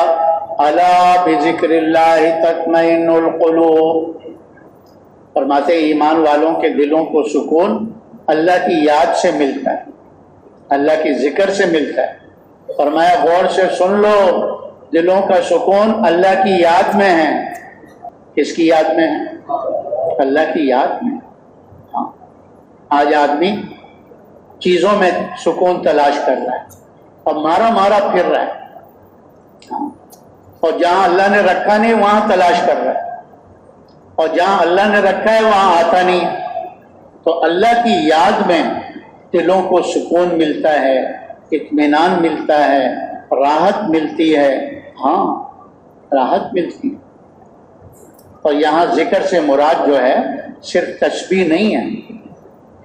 الا بذکر اللہ تطمئن القلوب۔ فرماتے ہیں ایمان والوں کے دلوں کو سکون اللہ کی یاد سے ملتا ہے، اللہ کی ذکر سے ملتا ہے۔ فرمایا غور سے سن لو، دلوں کا سکون اللہ کی یاد میں ہے۔ کس کی یاد میں ہے؟ اللہ کی یاد میں۔ ہاں، آج آدمی چیزوں میں سکون تلاش کر رہا ہے اور مارا پھر رہا ہے، اور جہاں اللہ نے رکھا نہیں وہاں تلاش کر رہا ہے، اور جہاں اللہ نے رکھا ہے وہاں آتا نہیں۔ تو اللہ کی یاد میں دلوں کو سکون ملتا ہے، اطمینان ملتا ہے، راحت ملتی ہے۔ ہاں، راحت ملتی ہے۔ اور یہاں ذکر سے مراد جو ہے صرف تسبیح نہیں ہے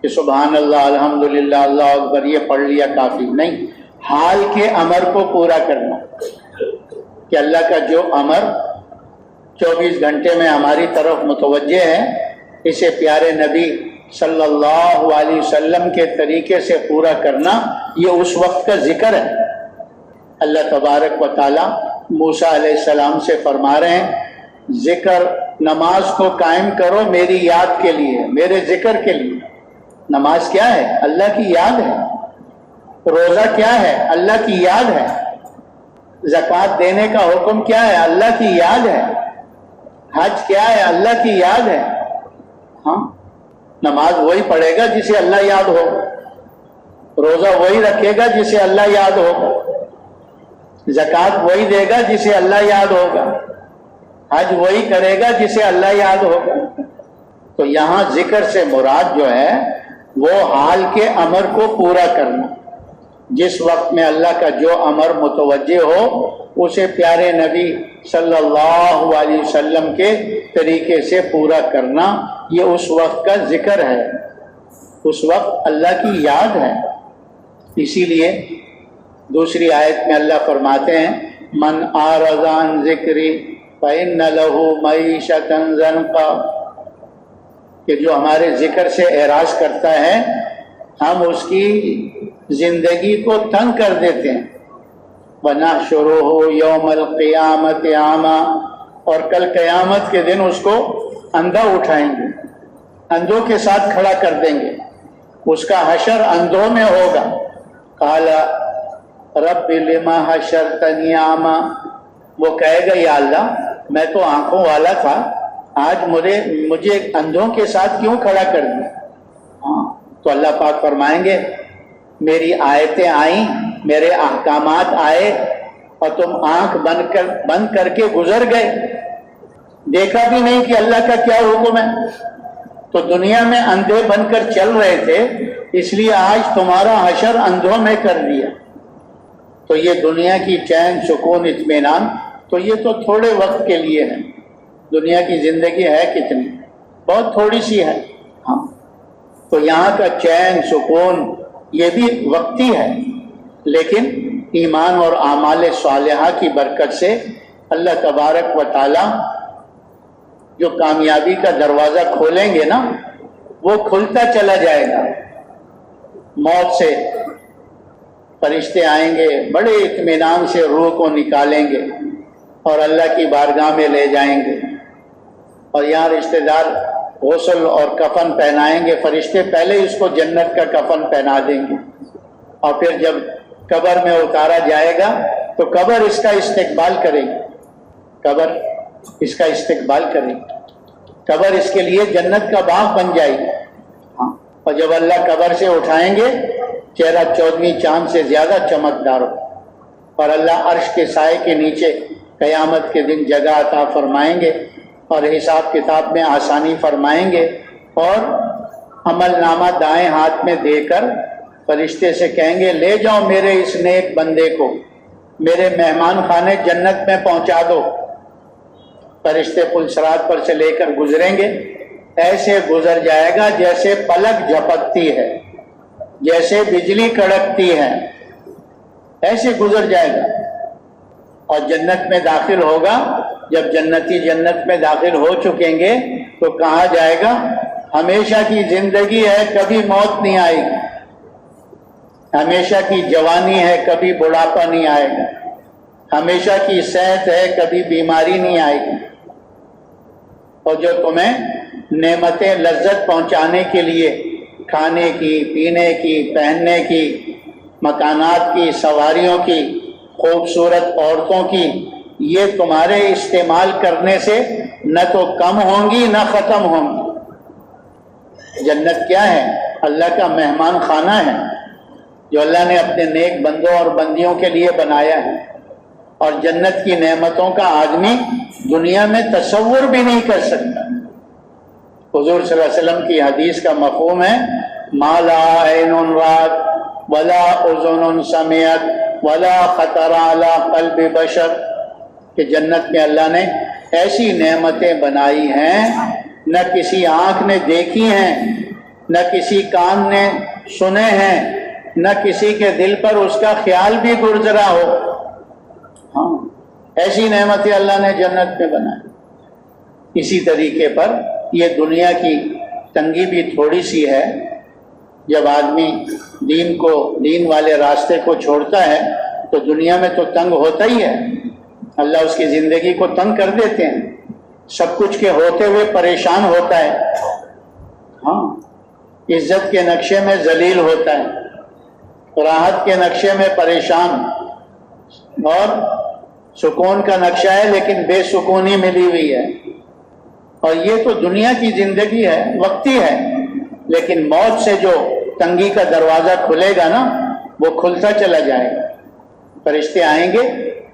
کہ سبحان اللہ، الحمدللہ، اللہ اکبر یہ پڑھ لیا کافی نہیں، حال کے امر کو پورا کرنا کہ اللہ کا جو امر 24 گھنٹے میں ہماری طرف متوجہ ہے، اسے پیارے نبی صلی اللہ علیہ وسلم کے طریقے سے پورا کرنا، یہ اس وقت کا ذکر ہے۔ اللہ تبارک و تعالی موسیٰ علیہ السلام سے فرما رہے ہیں ذکر، نماز کو قائم کرو میری یاد کے لیے، میرے ذکر کے لیے۔ نماز کیا ہے؟ اللہ کی یاد ہے۔ روزہ کیا ہے؟ اللہ کی یاد ہے۔ زکوٰۃ دینے کا حکم کیا ہے؟ اللہ کی یاد ہے۔ حج کیا ہے؟ اللہ کی یاد ہے۔ ہاں، نماز وہی پڑھے گا جسے اللہ یاد ہوگا، روزہ وہی رکھے گا جسے اللہ یاد ہوگا، زکوٰۃ وہی دے گا جسے اللہ یاد ہوگا، حج وہی کرے گا جسے اللہ یاد ہوگا۔ تو یہاں ذکر سے مراد جو ہے وہ حال کے امر کو پورا کرنا، جس وقت میں اللہ کا جو امر متوجہ ہو اسے پیارے نبی صلی اللہ علیہ وسلم کے طریقے سے پورا کرنا، یہ اس وقت کا ذکر ہے، اس وقت اللہ کی یاد ہے۔ اسی لیے دوسری آیت میں اللہ فرماتے ہیں من اعرض عن ذکری فإن له معیشۃ ضنکا، کہ جو ہمارے ذکر سے اعراض کرتا ہے ہم اس کی زندگی کو تنگ کر دیتے ہیں۔ وَنَحْشُرُهُ يَوْمَ الْقِيَامَةِ أَعْمَى، اور کل قیامت کے دن اس کو اندھا اٹھائیں گے، اندھوں کے ساتھ کھڑا کر دیں گے، اس کا حشر اندھوں میں ہوگا۔ قَالَ رَبِّ لِمَ حَشَرْتَنِي أَعْمَى، وہ کہے گا یا اللہ میں تو آنکھوں والا تھا، آج مجھے اندھوں کے ساتھ کیوں کھڑا کر دیا؟ ہاں، تو اللہ پاک فرمائیں گے میری آیتیں آئیں، میرے احکامات آئے اور تم آنکھ بند کر کے گزر گئے، دیکھا بھی نہیں کہ اللہ کا کیا حکم ہے، تو دنیا میں اندھے بن کر چل رہے تھے، اس لیے آج تمہارا حشر اندھوں میں کر دیا۔ تو یہ دنیا کی چین، سکون، اطمینان تو یہ تو تھوڑے وقت کے لیے ہے۔ دنیا کی زندگی ہے کتنی؟ بہت تھوڑی سی ہے۔ ہاں، تو یہاں کا چین، سکون یہ بھی وقتی ہے، لیکن ایمان اور اعمال صالحہ کی برکت سے اللہ تبارک و تعالی جو کامیابی کا دروازہ کھولیں گے نا، وہ کھلتا چلا جائے گا۔ موت سے فرشتے آئیں گے، بڑے اطمینان سے روح کو نکالیں گے اور اللہ کی بارگاہ میں لے جائیں گے، اور یہاں رشتہ دار غسل اور کفن پہنائیں گے، فرشتے پہلے اس کو جنت کا کفن پہنا دیں گے، اور پھر جب قبر میں اتارا جائے گا تو قبر اس کا استقبال کرے گی، قبر اس کا استقبال کرے گی۔ قبر اس کے لیے جنت کا باغ بن جائے گی. ہاں، اور جب اللہ قبر سے اٹھائیں گے چہرہ 14ویں چاند سے زیادہ چمکدار ہو، اور اللہ عرش کے سائے کے نیچے قیامت کے دن جگہ عطا فرمائیں گے اور حساب کتاب میں آسانی فرمائیں گے. اور عمل نامہ دائیں ہاتھ میں دے کر فرشتے سے کہیں گے لے جاؤ میرے اس نیک بندے کو میرے مہمان خانے جنت میں پہنچا دو. فرشتے پل صراط پر سے لے کر گزریں گے، ایسے گزر جائے گا جیسے پلک جھپکتی ہے، جیسے بجلی کڑکتی ہے، ایسے گزر جائے گا. اور جنت میں داخل ہوگا. جب جنتی جنت میں داخل ہو چکیں گے تو کہا جائے گا ہمیشہ کی زندگی ہے، کبھی موت نہیں آئے گی، ہمیشہ کی جوانی ہے، کبھی بڑھاپا نہیں آئے گا، ہمیشہ کی صحت ہے، کبھی بیماری نہیں آئے گی. اور جو تمہیں نعمتیں لذت پہنچانے کے لیے کھانے کی، پینے کی، پہننے کی، مکانات کی، سواریوں کی، خوبصورت عورتوں کی، یہ تمہارے استعمال کرنے سے نہ تو کم ہوں گی نہ ختم ہوں گی. جنت کیا ہے؟ اللہ کا مہمان خانہ ہے جو اللہ نے اپنے نیک بندوں اور بندیوں کے لیے بنایا ہے. اور جنت کی نعمتوں کا آدمی دنیا میں تصور بھی نہیں کر سکتا. حضور صلی اللہ علیہ وسلم کی حدیث کا مفہوم ہے ما لا عین رات ولا اذن سمعت ولا خطر علی قلب بشر، کہ جنت میں اللہ نے ایسی نعمتیں بنائی ہیں نہ کسی آنکھ نے دیکھی ہیں، نہ کسی کان نے سنے ہیں، نہ کسی کے دل پر اس کا خیال بھی گزرا ہو. ہاں، ایسی نعمتیں اللہ نے جنت میں بنائی. اسی طریقے پر یہ دنیا کی تنگی بھی تھوڑی سی ہے. جب آدمی دین والے راستے کو چھوڑتا ہے تو دنیا میں تو تنگ ہوتا ہی ہے. اللہ اس کی زندگی کو تنگ کر دیتے ہیں، سب کچھ کے ہوتے ہوئے پریشان ہوتا ہے. ہاں، عزت کے نقشے میں ذلیل ہوتا ہے، راحت کے نقشے میں پریشان، اور سکون کا نقشہ ہے لیکن بے سکونی ملی ہوئی ہے. اور یہ تو دنیا کی زندگی ہے، وقتی ہے، لیکن موت سے جو تنگی کا دروازہ کھلے گا نا وہ کھلتا چلا جائے گا. فرشتے آئیں گے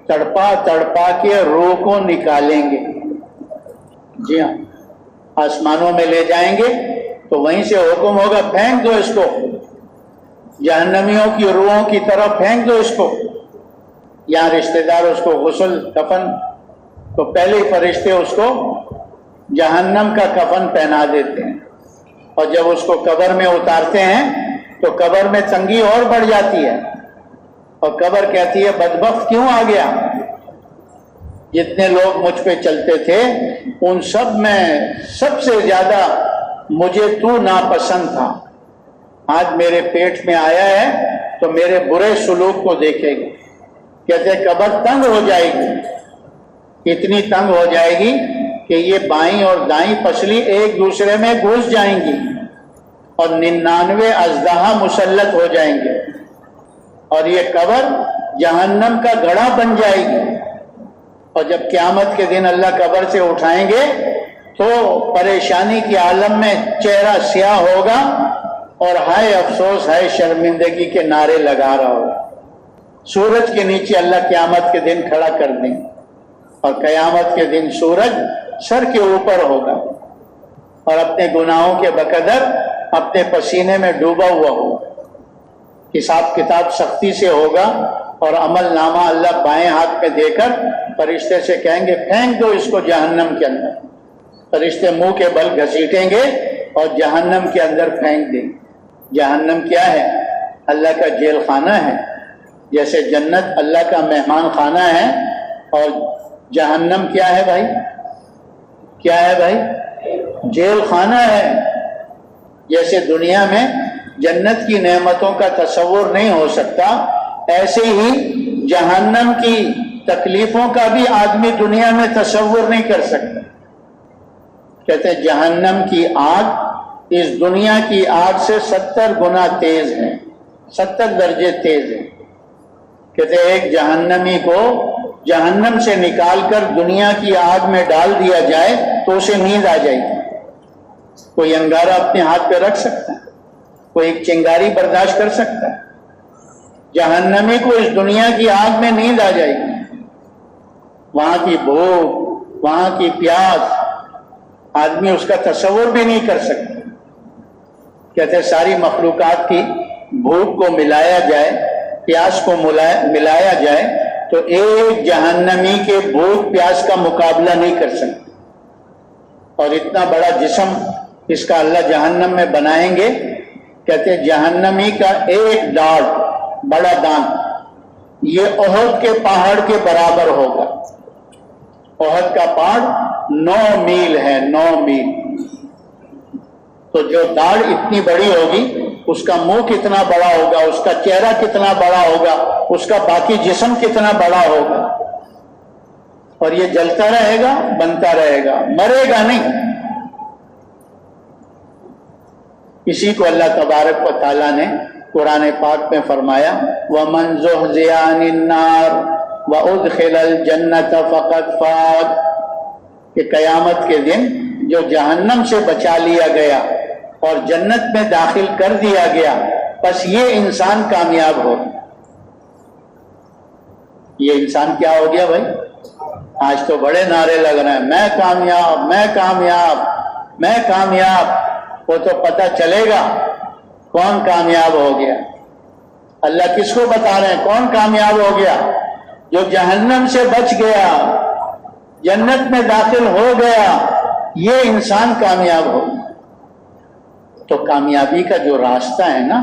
تڑپا تڑپا کے روح کو نکالیں گے. جی ہاں، آسمانوں میں لے جائیں گے تو وہیں سے حکم ہوگا پھینک دو اس کو، جہنمیوں کی روحوں کی طرف پھینک دو اس کو. یہاں رشتہ دار اس کو غسل کفن، تو پہلے فرشتے اس کو جہنم کا کفن پہنا دیتے ہیں. اور جب اس کو قبر میں اتارتے ہیں تو قبر میں تنگی اور بڑھ جاتی ہے، اور قبر کہتی ہے بدبخت کیوں آ گیا؟ جتنے لوگ مجھ پہ چلتے تھے ان سب میں سب سے زیادہ مجھے تو ناپسند تھا، آج میرے پیٹ میں آیا ہے تو میرے برے سلوک کو دیکھے گی. کہتے قبر تنگ ہو جائے گی، اتنی تنگ ہو جائے گی کہ یہ بائیں اور دائیں پسلی ایک دوسرے میں گھس جائیں گی اور 99 اژدہا مسلط ہو جائیں گے، اور یہ قبر جہنم کا گڑھا بن جائے گی. اور جب قیامت کے دن اللہ قبر سے اٹھائیں گے تو پریشانی کے عالم میں چہرہ سیاہ ہوگا اور ہائے افسوس ہائے شرمندگی کے نعرے لگا رہا ہوگا. سورج کے نیچے اللہ قیامت کے دن کھڑا کر دیں، اور قیامت کے دن سورج سر کے اوپر ہوگا اور اپنے گناہوں کے بقدر اپنے پسینے میں ڈوبا ہوا ہوگا. حساب کتاب سختی سے ہوگا اور عمل نامہ اللہ بائیں ہاتھ میں دے کر فرشتے سے کہیں گے پھینک دو اس کو جہنم کے اندر. فرشتے منہ کے بل گھسیٹیں گے اور جہنم کے اندر پھینک دیں. جہنم کیا ہے؟ اللہ کا جیل خانہ ہے. جیسے جنت اللہ کا مہمان خانہ ہے، اور جہنم کیا ہے بھائی؟ کیا ہے بھائی؟ جیل خانہ ہے. جیسے دنیا میں جنت کی نعمتوں کا تصور نہیں ہو سکتا، ایسے ہی جہنم کی تکلیفوں کا بھی آدمی دنیا میں تصور نہیں کر سکتا. کہتے ہیں جہنم کی آگ اس دنیا کی آگ سے 70 گنا تیز ہے، 70 درجے تیز ہے. کہتے ہیں ایک جہنمی کو جہنم سے نکال کر دنیا کی آگ میں ڈال دیا جائے تو اسے نیند آ جائے گی. کوئی انگارہ اپنے ہاتھ پہ رکھ سکتا ہے؟ کوئی ایک چنگاری برداشت کر سکتا ہے؟ جہنمی کو اس دنیا کی آگ میں نیند آ جائے گی، وہاں کی بھوک، وہاں کی پیاس، آدمی اس کا تصور بھی نہیں کر سکتا۔ کہتے ساری مخلوقات کی بھوک کو ملایا جائے، پیاس کو ملایا جائے تو ایک جہنمی کے بھوک پیاس کا مقابلہ نہیں کر سکتے۔ اور اتنا بڑا جسم اس کا اللہ جہنم میں بنائیں گے، کہتے جہنمی کا ایک ڈاٹ بڑا دانت یہ احد کے پہاڑ کے برابر ہوگا۔ احد کا پہاڑ 9 میل ہے، 9 میل۔ تو جو داڑھ اتنی بڑی ہوگی، اس کا منہ کتنا بڑا ہوگا، اس کا چہرہ کتنا بڑا ہوگا، اس کا باقی جسم کتنا بڑا ہوگا۔ اور یہ جلتا رہے گا، بنتا رہے گا، مرے گا نہیں۔ اسی کو اللہ تبارک و تعالیٰ نے قرآن پاک میں فرمایا وَمَنْ زُحْزِحَ عَنِ النَّارِ وَأُدْخِلَ الْجَنَّةَ فَقَدْ فَازَ، کہ قیامت کے دن جو جہنم سے بچا لیا گیا اور جنت میں داخل کر دیا گیا، بس یہ انسان کامیاب ہو۔ یہ انسان کیا ہو گیا بھائی؟ آج تو بڑے نعرے لگ رہے ہیں، میں کامیاب، میں کامیاب، میں کامیاب۔ وہ تو پتہ چلے گا کون کامیاب ہو گیا۔ اللہ کس کو بتا رہے ہیں کون کامیاب ہو گیا؟ جو جہنم سے بچ گیا، جنت میں داخل ہو گیا، یہ انسان کامیاب ہو۔ تو کامیابی کا جو راستہ ہے نا،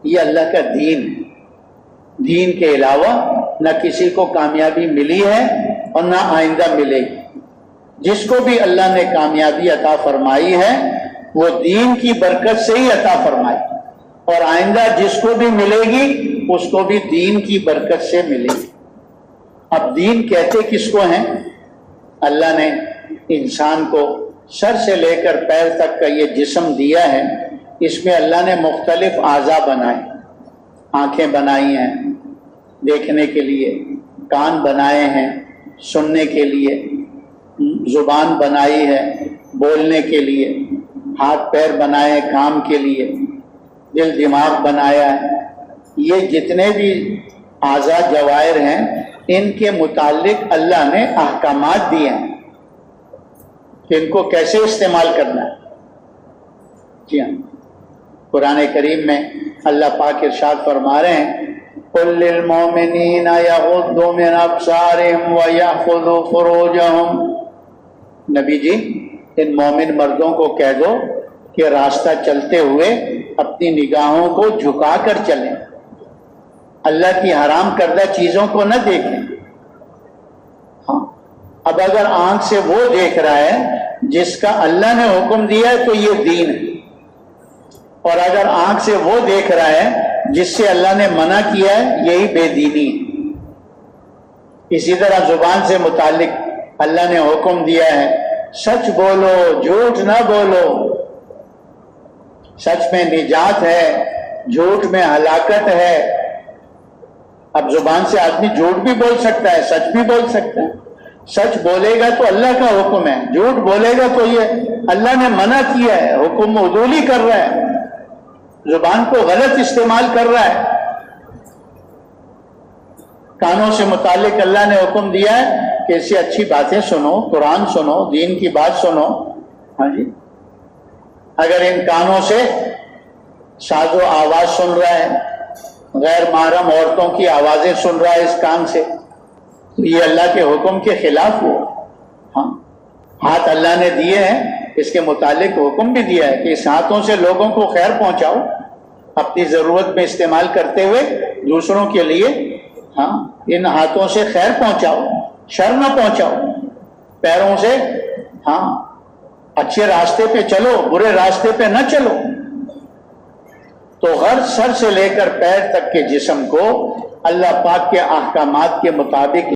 یہ اللہ کا دین ہے۔ دین کے علاوہ نہ کسی کو کامیابی ملی ہے اور نہ آئندہ ملے گی۔ جس کو بھی اللہ نے کامیابی عطا فرمائی ہے وہ دین کی برکت سے ہی عطا فرمائی، اور آئندہ جس کو بھی ملے گی اس کو بھی دین کی برکت سے ملے گی۔ اب دین کہتے کس کو ہیں؟ اللہ نے انسان کو سر سے لے کر پیر تک کا یہ جسم دیا ہے، اس میں اللہ نے مختلف اعضاء بنائے، آنکھیں بنائی ہیں دیکھنے کے لیے، کان بنائے ہیں سننے کے لیے، زبان بنائی ہے بولنے کے لیے، ہاتھ پیر بنائے ہیں کام کے لیے، دل دماغ بنایا ہے۔ یہ جتنے بھی اعضاء جواہر ہیں ان کے متعلق اللہ نے احکامات دیے ہیں کہ ان کو کیسے استعمال کرنا ہے۔ جی ہاں، قرآن کریم میں اللہ پاک ارشاد فرما رہے ہیں قُلْ لِلْمُؤْمِنِينَ يَغُضُّوا مِنْ أَبْصَارِهِمْ وَيَحْفَظُوا فُرُوجَهُمْ، نبی جی ان مومن مردوں کو کہہ دو کہ راستہ چلتے ہوئے اپنی نگاہوں کو جھکا کر چلیں، اللہ کی حرام کردہ چیزوں کو نہ دیکھیں۔ ہاں، اب اگر آنکھ سے وہ دیکھ رہا ہے جس کا اللہ نے حکم دیا ہے تو یہ دین ہے، اور اگر آنکھ سے وہ دیکھ رہا ہے جس سے اللہ نے منع کیا ہے یہی بے دینی ہے۔ اسی طرح زبان سے متعلق اللہ نے حکم دیا ہے سچ بولو، جھوٹ نہ بولو، سچ میں نجات ہے، جھوٹ میں ہلاکت ہے۔ اب زبان سے آدمی جھوٹ بھی بول سکتا ہے، سچ بھی بول سکتا ہے۔ سچ بولے گا تو اللہ کا حکم ہے، جھوٹ بولے گا تو یہ اللہ نے منع کیا ہے، حکم عدولی کر رہا ہے، زبان کو غلط استعمال کر رہا ہے۔ کانوں سے متعلق اللہ نے حکم دیا ہے کہ اسے اچھی باتیں سنو، قرآن سنو، دین کی بات سنو۔ ہاں جی، اگر ان کانوں سے ساز و آواز سن رہا ہے، غیر محرم عورتوں کی آوازیں سن رہا ہے اس کان سے، تو یہ اللہ کے حکم کے خلاف ہوا۔ ہاں، ہاتھ اللہ نے دیے ہیں، اس کے متعلق حکم بھی دیا ہے کہ اس ہاتھوں سے لوگوں کو خیر پہنچاؤ، اپنی ضرورت میں استعمال کرتے ہوئے دوسروں کے لیے ہاں ان ہاتھوں سے خیر پہنچاؤ، شر نہ پہنچاؤ۔ پیروں سے ہاں اچھے راستے پہ چلو، برے راستے پہ نہ چلو۔ تو ہر سر سے لے کر پیر تک کے جسم کو اللہ پاک کے احکامات کے مطابق